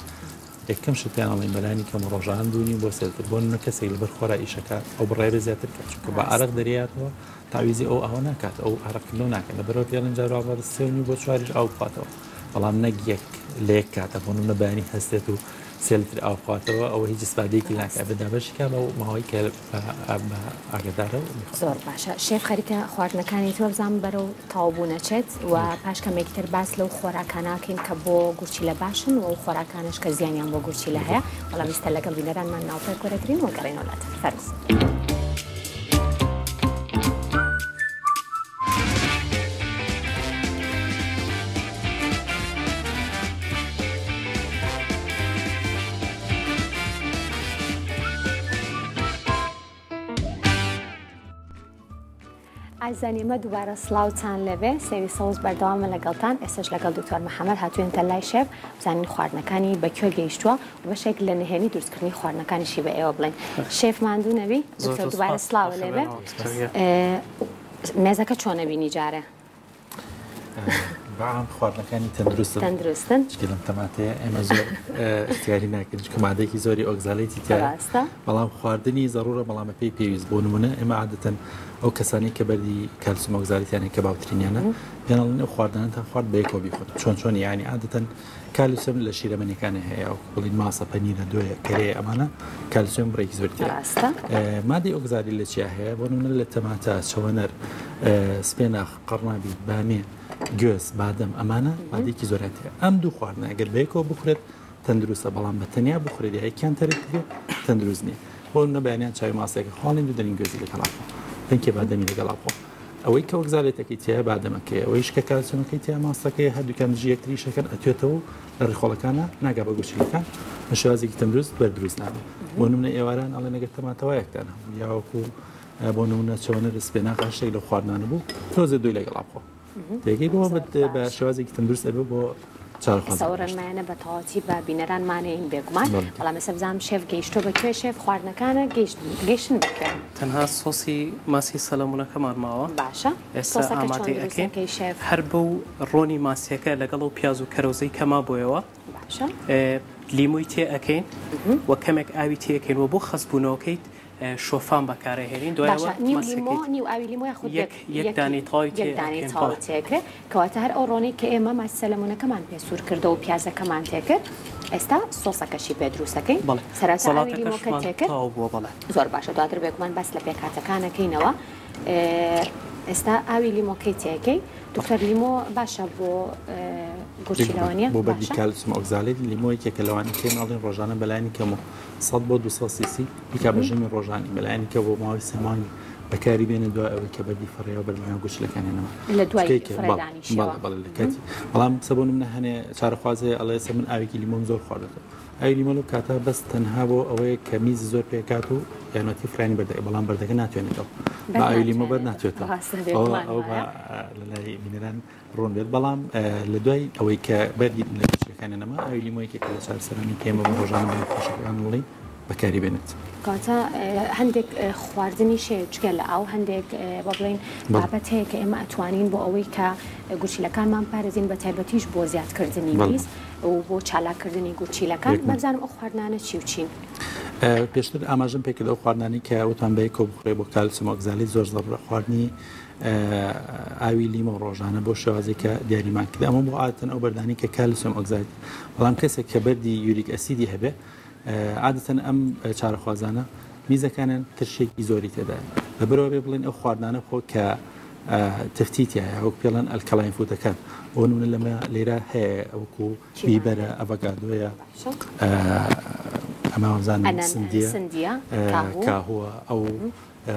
یەکەم شت پێیان ئەڵێن بەلانی کەم ڕۆژان دوونی بۆ سێتر بۆ نمونە کەسێک لەبەر خۆرا ئیشەکە ئەو بڕێبە زیاتر کات چونکە بە عەرق دەریاتەوە تاویزی ئەو ئاوە ناکات ئەو عەرقکردنەوە ناکات لەبەرەوە پێڵێن جارڕابەر سێونی بۆ 4 ئاو بخاتەوە بەڵام نەک یەک لە یەک کاتە بۆ نمونە بەیانی هەستێت و سێلتر ئاو بخاتەوە ئەوە هیچ استفادەیەکی ناکات بەدابەشیکە بە ماوەی کە ئاگدارە زۆر باشە شێف خەریکە خواردنەکانی تۆ بزانم بەرەو تاوبوو نەچێت و پاش کەمێکتر باس لەو خۆراکاناکەین کە بۆ گورچیلە باشن و ئەو خۆراکانش کە زیانیان بۆ گورچیلە هەیە بەڵام ویستە لەگەڵ بینەرانمان ناوپەر کۆرەگرین و گەڕێنەوە لاتر فەرز ئازانیمە دووبارە سڵاوتان لەبێ سەوی سەوز بەردەوامە لەگەڵتان ئێستش لەگەڵ دکتۆر محەممەد هاتوێنتە لای شێف بزانین خواردنەکانی بەکوێ گەیشتووە و بەشێک لە نهێنی دروستکردنی خواردنەکانیشی بە ئێوە بڵێن شێف ماندوو نەبی دکتۆر دووبارە سڵاوە لێبێ مێزەکە چۆنە بینی جارێ بەعام خواردنەکانی تەندروستن لەم تەماتەیە ئێمە زۆر اختیاری ناکەین چکە مادەیەکی زۆری ئۆگزالێتی تایە بەڵام خواردنی ضرورە بەڵامە پێویست بۆ نمونە ئێمە عادەتەن ئەو کەسانی کە بەردی کەلسیۆم ئۆگزالیتیانێک کە باوترینیانە پێڵێن ئەو خواردنتان خوارد بەیەکەوە بیخۆن چۆن یعنی عادەتەن کالسیۆم لە شیرەمەنیەکانی هەیە ئەو بڵین ماسە پەنیرە دۆیە کەرەیە ئەمانە کالسیۆم ڕێکی زۆرترە مادەی ئۆگزالی لە چیا هەیە بۆ نمونە لە تەماتە چەوەنەر سپێناخ قەڕنابی بامێ گوێز بادەم ئەمانە مادەیەکی زۆرەتەیە ئەم دوو خواردنە ئەگەر بەیەکەوە بخورێت تەندروستە بەڵام بە تەنیا بخورێت یەکیان تەرەکرێ تەندروست نییە بۆ نە بەیانیان چاوی ماسەیەکە خواڵین دوو دەرین گوێزی لەگەڵاخۆ پێنکێ بادەمی لەگەڵاخۆ ئەوەی کە وەگزارێتەکەی تیا بادەمەکەی ئەوەیش کە کالسیۆمەکەی تیا ماسەکەی هەردووکان دژی یەکتری شەکەن ئەتوێتەوە لە ڕێخۆڵەکانە ناگا بە گوچیلەکان بە شێوازێکی تەندروست بەردروست نابێت بۆ نمونە ئێواران ئەڵێ نەگەر تەماتەوایەکتانە یاوەکو بۆ نمونە چۆنە سپێناق هەشتێک لە خواردنانە بوو تۆزە دوی لەگەڵاخۆ تێگەی بۆ بە شێوازێکی تەندروست ئەبێ بۆ سەورەنمایانە بە تەواتی بە بینەرانمانەیەین بێگومان بەڵام ئێستا بزانم شێف گەیشتۆ بەکوێ شێف خواردنەکانە گەیشتن بکەن تەنها سۆسی ماسی سەلەمونەکەمان ماوە باشە ئێستا ئامادەی ئەەکەین هەر بەو ڕۆنی ماسیەکە لەگەڵ و پیاز و کەرەوزەی کەما بۆیەوە لیموی تێ ئەەکەین و کەمێک ئاوی تێەکەین و بۆ خەسبوونەوەکەیت شۆفان بەکارەهێنین دوایەوە نیو ئاوی لیمۆی خود یەک دانی تاوی تێکرد کەواتە هەر ئەو ڕۆنی کە ئێمە ماسی سەلەمونەکەمان پێسوور کردە و پیازەکەمان تێکرد ئێستا سۆسەکەشی پێ دروستەکەین سەرەتا ئاوی لیمۆکە تێکرد زۆر باشە دواتر بێگومان بەس لە پێکاتەکانەکەینەوە ئێستا ئاوی لیمۆکەی تێکەی دکتۆر لیمۆ باشە بۆ گورچیلەوەنیە بۆ بەردی کالسیۆم ئۆگزالێت لیمۆیەکێک کە لەوانی کێ ناڵێن ڕۆژانە بەلایانی کەم و 100 بۆ 200 سیسی بیکا بەژەمی ڕۆژانی بەلایانی کە بۆ ماوەی سەمانی بەکاری بێنە دوای ئەوەی کە بەردی فڕێەوە بەرمایان گوچلەکانێنەوە لە دوای فڕێدانیشەوە کاتی بەڵام سەبوو منە هەنێ چارەخوازێ ئەڵێ سە من ئاوێکی لیمۆم زۆر خواردەکە ئاوی لیمۆ کاتە بەس تەنها بۆ ئەوەیە کە میزی زۆر پێکات و یانەتی فرانی بەردەی بەڵام بەردەکە ناتوێنێتەوە بە ئاوی لیمۆ بەر ناتوێتەوە ئەو لەلای بینەران ڕۆن بێت بەڵام لە دوای ئەوەی کە بەردی لە گوچلەکانێنەما ئاوی لیمۆیەکێک لە چارەسەرانی کێمە بە ڕۆژانە بە خۆشەکان وڵی بەکاری بێنێت کاتە هەندێک خواردنی شێجگە لە ئەو هەندێک بە بڵین بابەت هەیە کە ئێمە ئەتوانین بۆ ئەوەی کە گوچیلەکانمان پارێزین بە تایبەتیش بۆ زیادکردنی میز و بۆ چالاکردنی گوچیلەکان بەزانم ئەو خواردنانە چی و چین پێشتر ئاماژم پێکرد ئەو خواردنانی کە ئەوتان بەیەکۆ بخورێ بۆ کالسیۆم ئۆگزالی زۆر زەڕە خواردنی ئاوی لیمۆ ڕۆژانە بۆ شێوازێک کە دیاریمان کرد ئەمە بۆ عادەتەن ئەو بەردانی کە کالسیۆم ئۆگزالی بەڵام کەسێک کە بەردی یوریک ئەسیدی هەبێ عادەتەن ئەم چارەخوازانە میزەکانیان ترشێکی زۆری تێدایە لەبەرەوە بێ بڵێن ئەو خواردانە خۆ کە تفتیتیایە وەک پێڵەن ئەلکەلاین فوتەکان بۆ نمونە لەمە لێرە هەیە ئەوکو بیبەرە ئەڤۆکادۆیە ئەماوەزانن سندیە کاهوە ئەو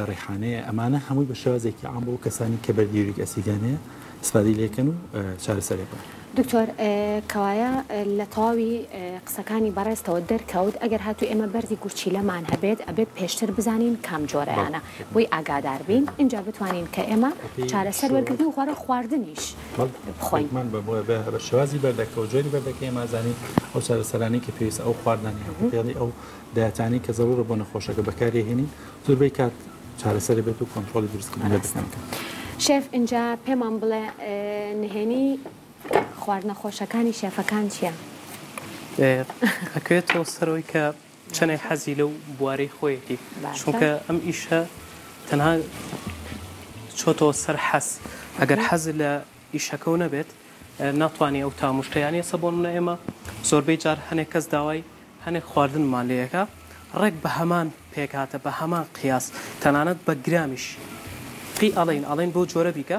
ڕێحانەیە ئەمانە هەمووی بە شێوازێکی عام بۆ کەسانی کە بەردی یوریک ئەسیدیانەیە استفادەی لێکەن و چارەسەرێکن دکتۆر کەوایە لە تەواوی قسەکانی بەڕێستەوە دەرکەوت ئەگەر هاتو ئێمە بەردی گورچیلەمان هەبێت ئەبێت پێشتر بزانین کام جۆرەیانە بۆی ئاگادار بین اینجا بتوانین کە ئێمە چارەسەر وەرگرتن و خوارە خواردنیش بخۆین بە شێوازی بەردەکە و جۆری بەردەکە ئێمازانین ئەو چارەسەرانی کە پێویست ئەو خواردانی پێڵی ئەو دایەتانی کە زەڕورە بۆ نەخۆشەکە بەکاری هێنین زۆربەی کات چارەسەر بێت و کۆنتڕۆلی دروستکردن بکەن شێف اینجا پێمان بڵێ نهێنی خواردنە خۆشەکانی شێفەکان چییە؟ ئەکوێتەوە سەرەوەی کە چەنێک حەزی لەو بوارەی خۆیەتی چونکە ئەم ئیشە تەنها چۆتەوە سەر حەز ئەگەر حەز لە ئیشەکە و نەبێت ناتوانێت ئەو تاموشتەیانی ئێستا بۆ منە ئێمە زۆربەی جار هەنێک کەس داوای هەنێک خواردنمان لەیەکە ڕێک بە هەمان پێکاتە بە هەمان قیاس تەنانەت بە گرامیش قی ئەڵێن بۆ جۆرە بیکە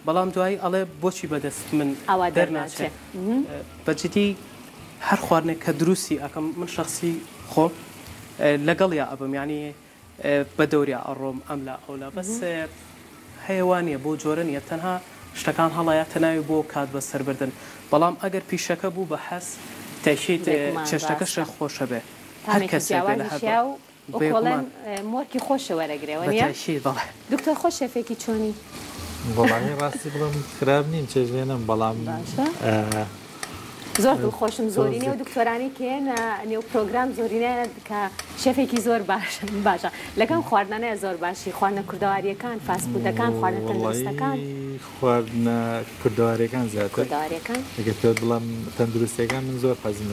بەڵام دوایی ئەڵێ بۆچی بەدەست من دەرناچێت بەجددی هەر خواردنێک کە دروستی ئەەکەم من شخصی خۆم لەگەڵ یا ئەبم ینی بە دەوریا ئەڕۆم ئەم لا ئەولا بەس هەیەوانە بۆ جۆرە نیە تەنها شتەکان هەڵایە تەناوی بۆ کات بە سەربردن بەڵام ئەگەر پیشەکە بوو بە حەس تەشیت چێشتەکەش خۆشە بێ هەر کەسێک مۆرکی خۆشە وەرەگرێەوە دکتۆر خۆش شێفێکی چۆنی بەڵامی ڕاستی بڵم خراپ نیم چێژێنم بەڵام زۆر دڵخۆشم زۆرینێ و دکتۆرانی کێن نێو پرۆگرام زۆرینە کە شێفێکی زۆر باشە لەگەڵ خواردنانەیە زۆر باشی خواردنە کوردەواریەکان فاسپودەکان خواردنە تەندروستەکان خواردنە کوردەواریەکان زیاتر کوردەواریەکان ئەگەر پێ بڵام تەندروستیەکان من زۆر حەزم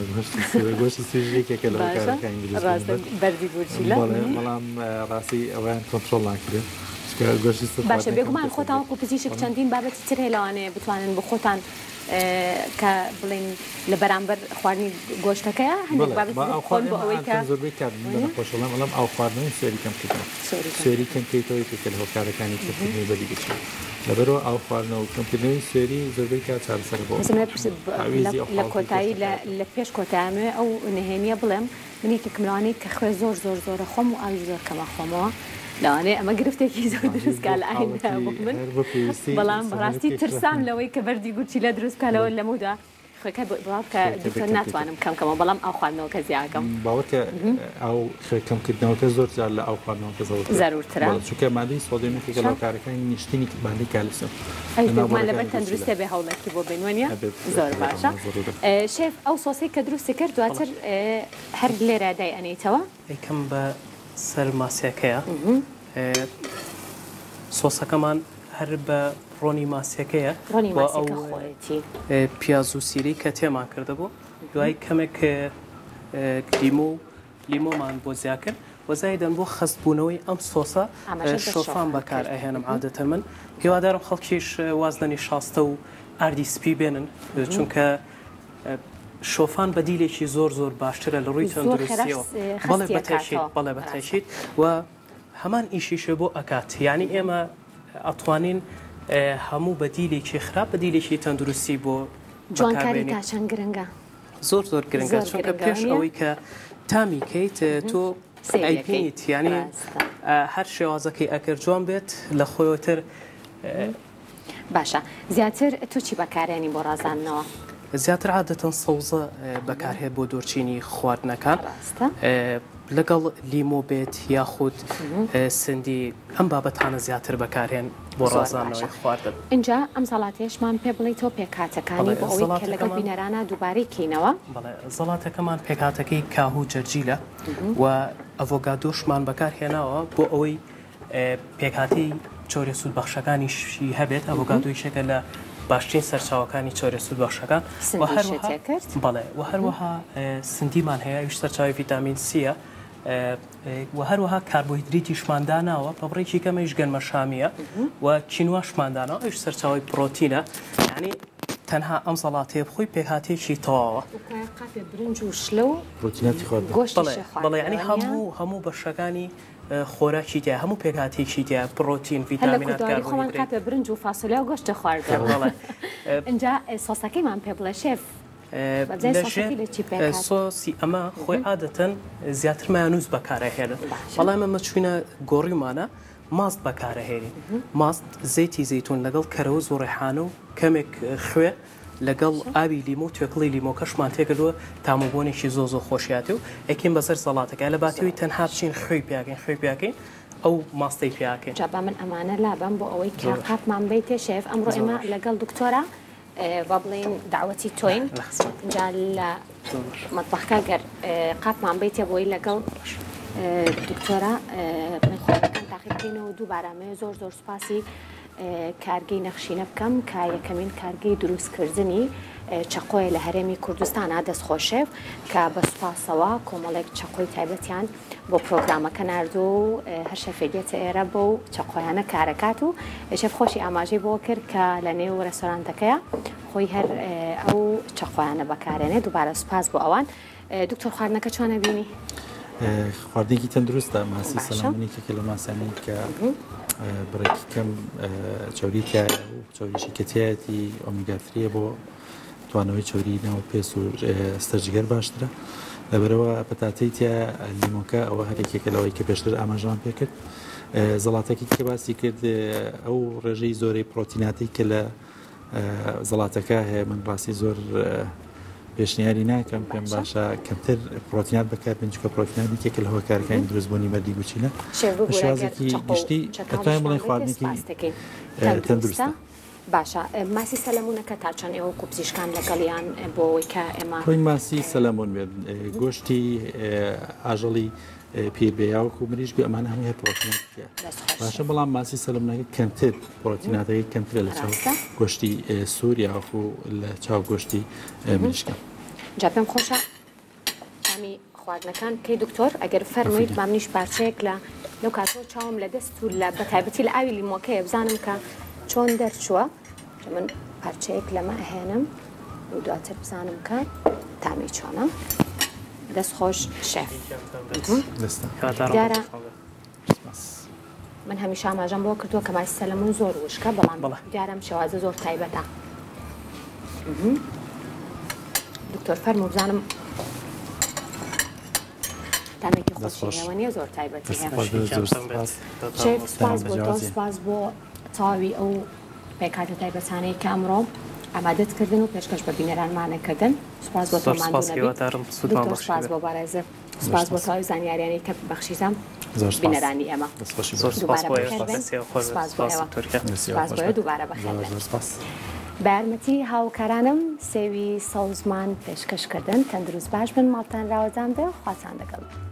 لە گۆشتی سوژێکێکە لە هۆکارەکان ئینگلیزی بەردی بورچیلە بەڵام ڕاستی ئەویان کۆنتڕۆڵ ناکرێت باشە بێگومان خۆتان پزیشک چەندین بابەتی تر هێلەوانەیە بتوانن بە خۆتان کە بڵین لە بەرامبەر خواردنی گۆشتەکەیە هەندێک بابەت خۆن بۆ ئەوەی کە زۆربەی کار خۆشەڵام بەڵام ئەو خواردنەوەی سوێری کەم کردن سوێری کەم کەیتەوەی کە لە هۆکارەکانی کردنی بەری بچێت لەبەرەوە ئەو خواردنەوە و کەمکردنەوەی سوێری زۆربەی کار چارەسەر بۆ لە کۆتایی لە پێش کۆتاییانوێ ئەو نهێنیە بڵێم من یەکێکم لەوانەیە کە خوێ زۆر زۆر زۆرە خۆم و ئاوی زۆر کەمە خۆمەوە لەوانەیە ئەمە گرفتێکی زۆر دروستکە لە ئایندا بۆ من بەڵام بەڕاستی ترسام لەوەی کە بەردی گوچی لە دروستکالەوە لەمەدا خۆەکە بڵاو کە دوکتۆر ناتوانم کەمکەمە بەڵام ئەو خواردنەوەکە زیاکەم باوەکە ئەو کەمکردنەوەکە زۆر جار لە ئەو خواردنەوەکە زەرورترە چونکە مادەی سۆدیۆمێکی لە هۆکارەکانی نیشتینی مادەی کالسیۆم ئەومان لەبەر تەندروستە بێ هەوڵێکی بۆ بینوانە زۆر باشە شێف ئەو سۆسی کە دروستی کرد دواتر هەر لێرە دای ئەنیتەوە ئەیکەم بە سەر ماسیەکەیە سۆسەکەمان هەر بە ڕۆنی ماسیەکەیە بۆ ئەو پیاز و سیری کە تێمان کردبوو دوای کەمێک لیمۆمان بۆ زیاکرد وەزایدەن بۆ خەستبوونەوەی ئەم سۆسە شۆفان بەکار ئەهێنم عادەتە من هیوادارم خەڵکیش وازدەنی شاستە و ئاردی سپی بێنن چونکە شۆفان بەدیلێکی زۆر زۆر باشترە لە ڕووی تەندروستیەوە بەڵێ بەتەشیت و هەمان ئیشیشە بۆ ئەکات یعنی ئێمە ئەتوانین هەموو بەدیلێکی خراپ بەدیلێکی تەندروستی بۆ جوانکاری تا چەند گرنگە زۆر زۆر گرنگە چونکە پێش ئەوەی کە تامی کەیت تۆ ئەیپینیت یعنی هەر شێوازەکەی ئەکرد جوان بێت لە خۆیتر باشە زیاتر تو چی بەکارێنی بۆ ڕازاندنەوە؟ زیاتر عادەتەن سەوزە بەکارهێت بۆ دۆرچینی خواردنەکان لەگەڵ لیمۆ بێت یاخود سندی ئەم بابەتانە زیاتر بەکارهێن بۆ ڕازاندنەوەی خواردن اینجا ئەم زەڵاتێشمان پێ بڵێتەوە پێکاتەکانی بۆ ئەوەی کە لەگەڵ بینەرانە دووبارەی کەینەوە زەڵاتەکەمان پێکاتەکەی کاهوو جەرجیلە و ئەڤۆگادۆشمان بەکارهێناوە بۆ ئەوەی پێکاتی چۆرە سوودبەخشەکانیشی هەبێت ئەڤۆگادۆیشەکە لە باشترین سەرچاوەکانی چۆرە سوودبەخشەکان بەڵێ و هەروەها سندیمان هەیە ویش سەرچاوی ڤیتامین سیە و هەروەها کاربۆهیدریتیشمانداناوە بە بڕێکی کەمەش گەنمە شامیە و چینواشماندانەوە ئەوش سەرچاوی پرۆتینە یعنی تەنها ئەم زەڵاتەیە بخۆی پێکهاتێکی تەواوە برنج و شلە و پرۆتیناتی بەڵێ ینی هەموو بەشەکانی خۆراکی تیا هەموو پێکاتێکی تیا پرۆتین ڤیتامینات خۆمان کاتە برنج و فاسۆلیا و گۆشتە خواردەوە اینجا سۆسەکەیمان پێ بڵێ شێف سۆسی ئەمە خۆی عادەتەن زیاتر مایانوز بەکارەهێنن بەڵام ئەمە چوینە گۆڕیمانە ماست بەکارەهێنین ماست زەیتی زەیتون لەگەڵ کەرەوە و ڕێحانە و کەمێک خوێ لەگەڵ ئاوی لیمۆ توێکڵی لیمۆکەشمان تێکردووە تامۆبوونێکی زۆ زۆ خۆشیاتی و ئەکەین بەسەر سەڵاتەکە لە باتیەوەی تەنها بچین خوێی پیاکەین ئەو ماستەی پیاکەین جا من ئەمانە لابم بۆ ئەوەی کە قاپمان بیتێ شێف ئەمڕۆ ئێمە لەگەڵ دکتۆرە با بڵێن داوەتی تۆین جا لە مەطبەخەکە گەر قاپمان بیتێ بۆی لەگەڵ دکتۆرە خۆەکان تاقیبکەینەوە دووبارەمە زۆر زۆر سوپاسی کارگەی نەخشینە بکەم کە یەکەمین کارگەی دروستکردنی چەقۆی لە هەرێمی کوردستانە دەستخۆشێف کە بە سوپاسەوە کۆمەڵێک چەقۆی تایبەتیان بۆ پرۆگرامەکە نردوو و هەر شەفێگێتە ئێرە بۆ چەقۆیانە کارەکات و شەف خۆشی ئاماژەی بۆ کرد کە لە نێو ڕێستۆرانتەکەیە خۆی هەر ئەو چەقۆیانە بەکارێنێ دووبارە سوپاس بۆ ئەوان دکتۆر خواردنەکە چۆنە بینی؟ خواردێکی تەندروستە ماسی سەلامونێکێکە لە ماسانی کە بڕێکی کەم چۆریکە و چۆریشی کەتیایەتی ئۆمیگا-3 بۆ توانەوەی چۆری ناو پێس و ستەرجگەر باشترە لەبەرەوە پەتاتەی تیا لیمۆکە ئەوە هەرێکێکە لەوەی کە پێشتر ئاماژەوان پێکرد زەڵاتێکی کە باسی کرد ئەو ڕێژەی زۆرەی پرۆتیناتی کە لە زەڵاتەکە هەیە من ڕاستی زۆر پێشنیاری ناکەم پێم باشە کەمتر پرۆتینات بەکار بنجکە پرۆتیناتی کێکە لە هۆکارەکانی دروستبوونی مەردی گوچینە شێوازێکی گشتی دەتوانین بڵێن خواردنێکی تەندروستە باشە ماسی سەلەمونەکە تا چەند ئێوە پزیشکان لەگەڵیان بۆ ئەوەی کە ئێمە خۆی ماسی سەلەمون بێت گۆشتی ئاژەڵی پێبێیاوەکو و مریش بێ ئەمانە هەموو هەیە پرۆتیناتە باشە بەڵام ماسی سەلەمونەکە کەمتر پرۆتیناتەکەی کەمترە لە چاو گۆشتی سووریاوەکو لە چاو گۆشتی مریشکە جا پێم خۆشە ئەمی خواردنەکان کەی دکتۆر ئەگەر فەرموویت مام نیش پارچەیەک لەو کاتەوە چاوم لە دەست و لە بەتایبەتی لە ئاوی لیمۆکەیە بزانم کە چۆن دەرچووە من پارچەیەک لەمە ئەهێنم و دواتر بزانم کە تامی چۆنە دەست خۆش شێف دیارە من هەمیشە ئاماژەم بۆ کردووە کە ماسی سەلەمون زۆر وشکە بەڵام دیارەم شێوازە زۆر تایبەتە دکتۆر فەرموو بزانم تامێکی خۆشیەوە نیە زۆر تایبەتی هەیە سپاس بۆ تۆ سپاس بۆ تاوی ئەو پێکاتە تایبەتانەی کە ئەمڕۆ ئامادەتکردن و پێشکەش بە بینەرانمانەکردن سپاس بۆ تۆماندوو سپاس بۆ بارێزە سپاس بۆ تاوی زانیاریانەی کە بەخشیدام بینەرانی ئێمە سپاس بۆ دووبارە بەخێر بە یارمەتی هاوکارانم سێوی سەوزمان پێشکەشکردن تەندروست باش بن ماڵتان ڕاوەدان بێ خواتان لەگەڵ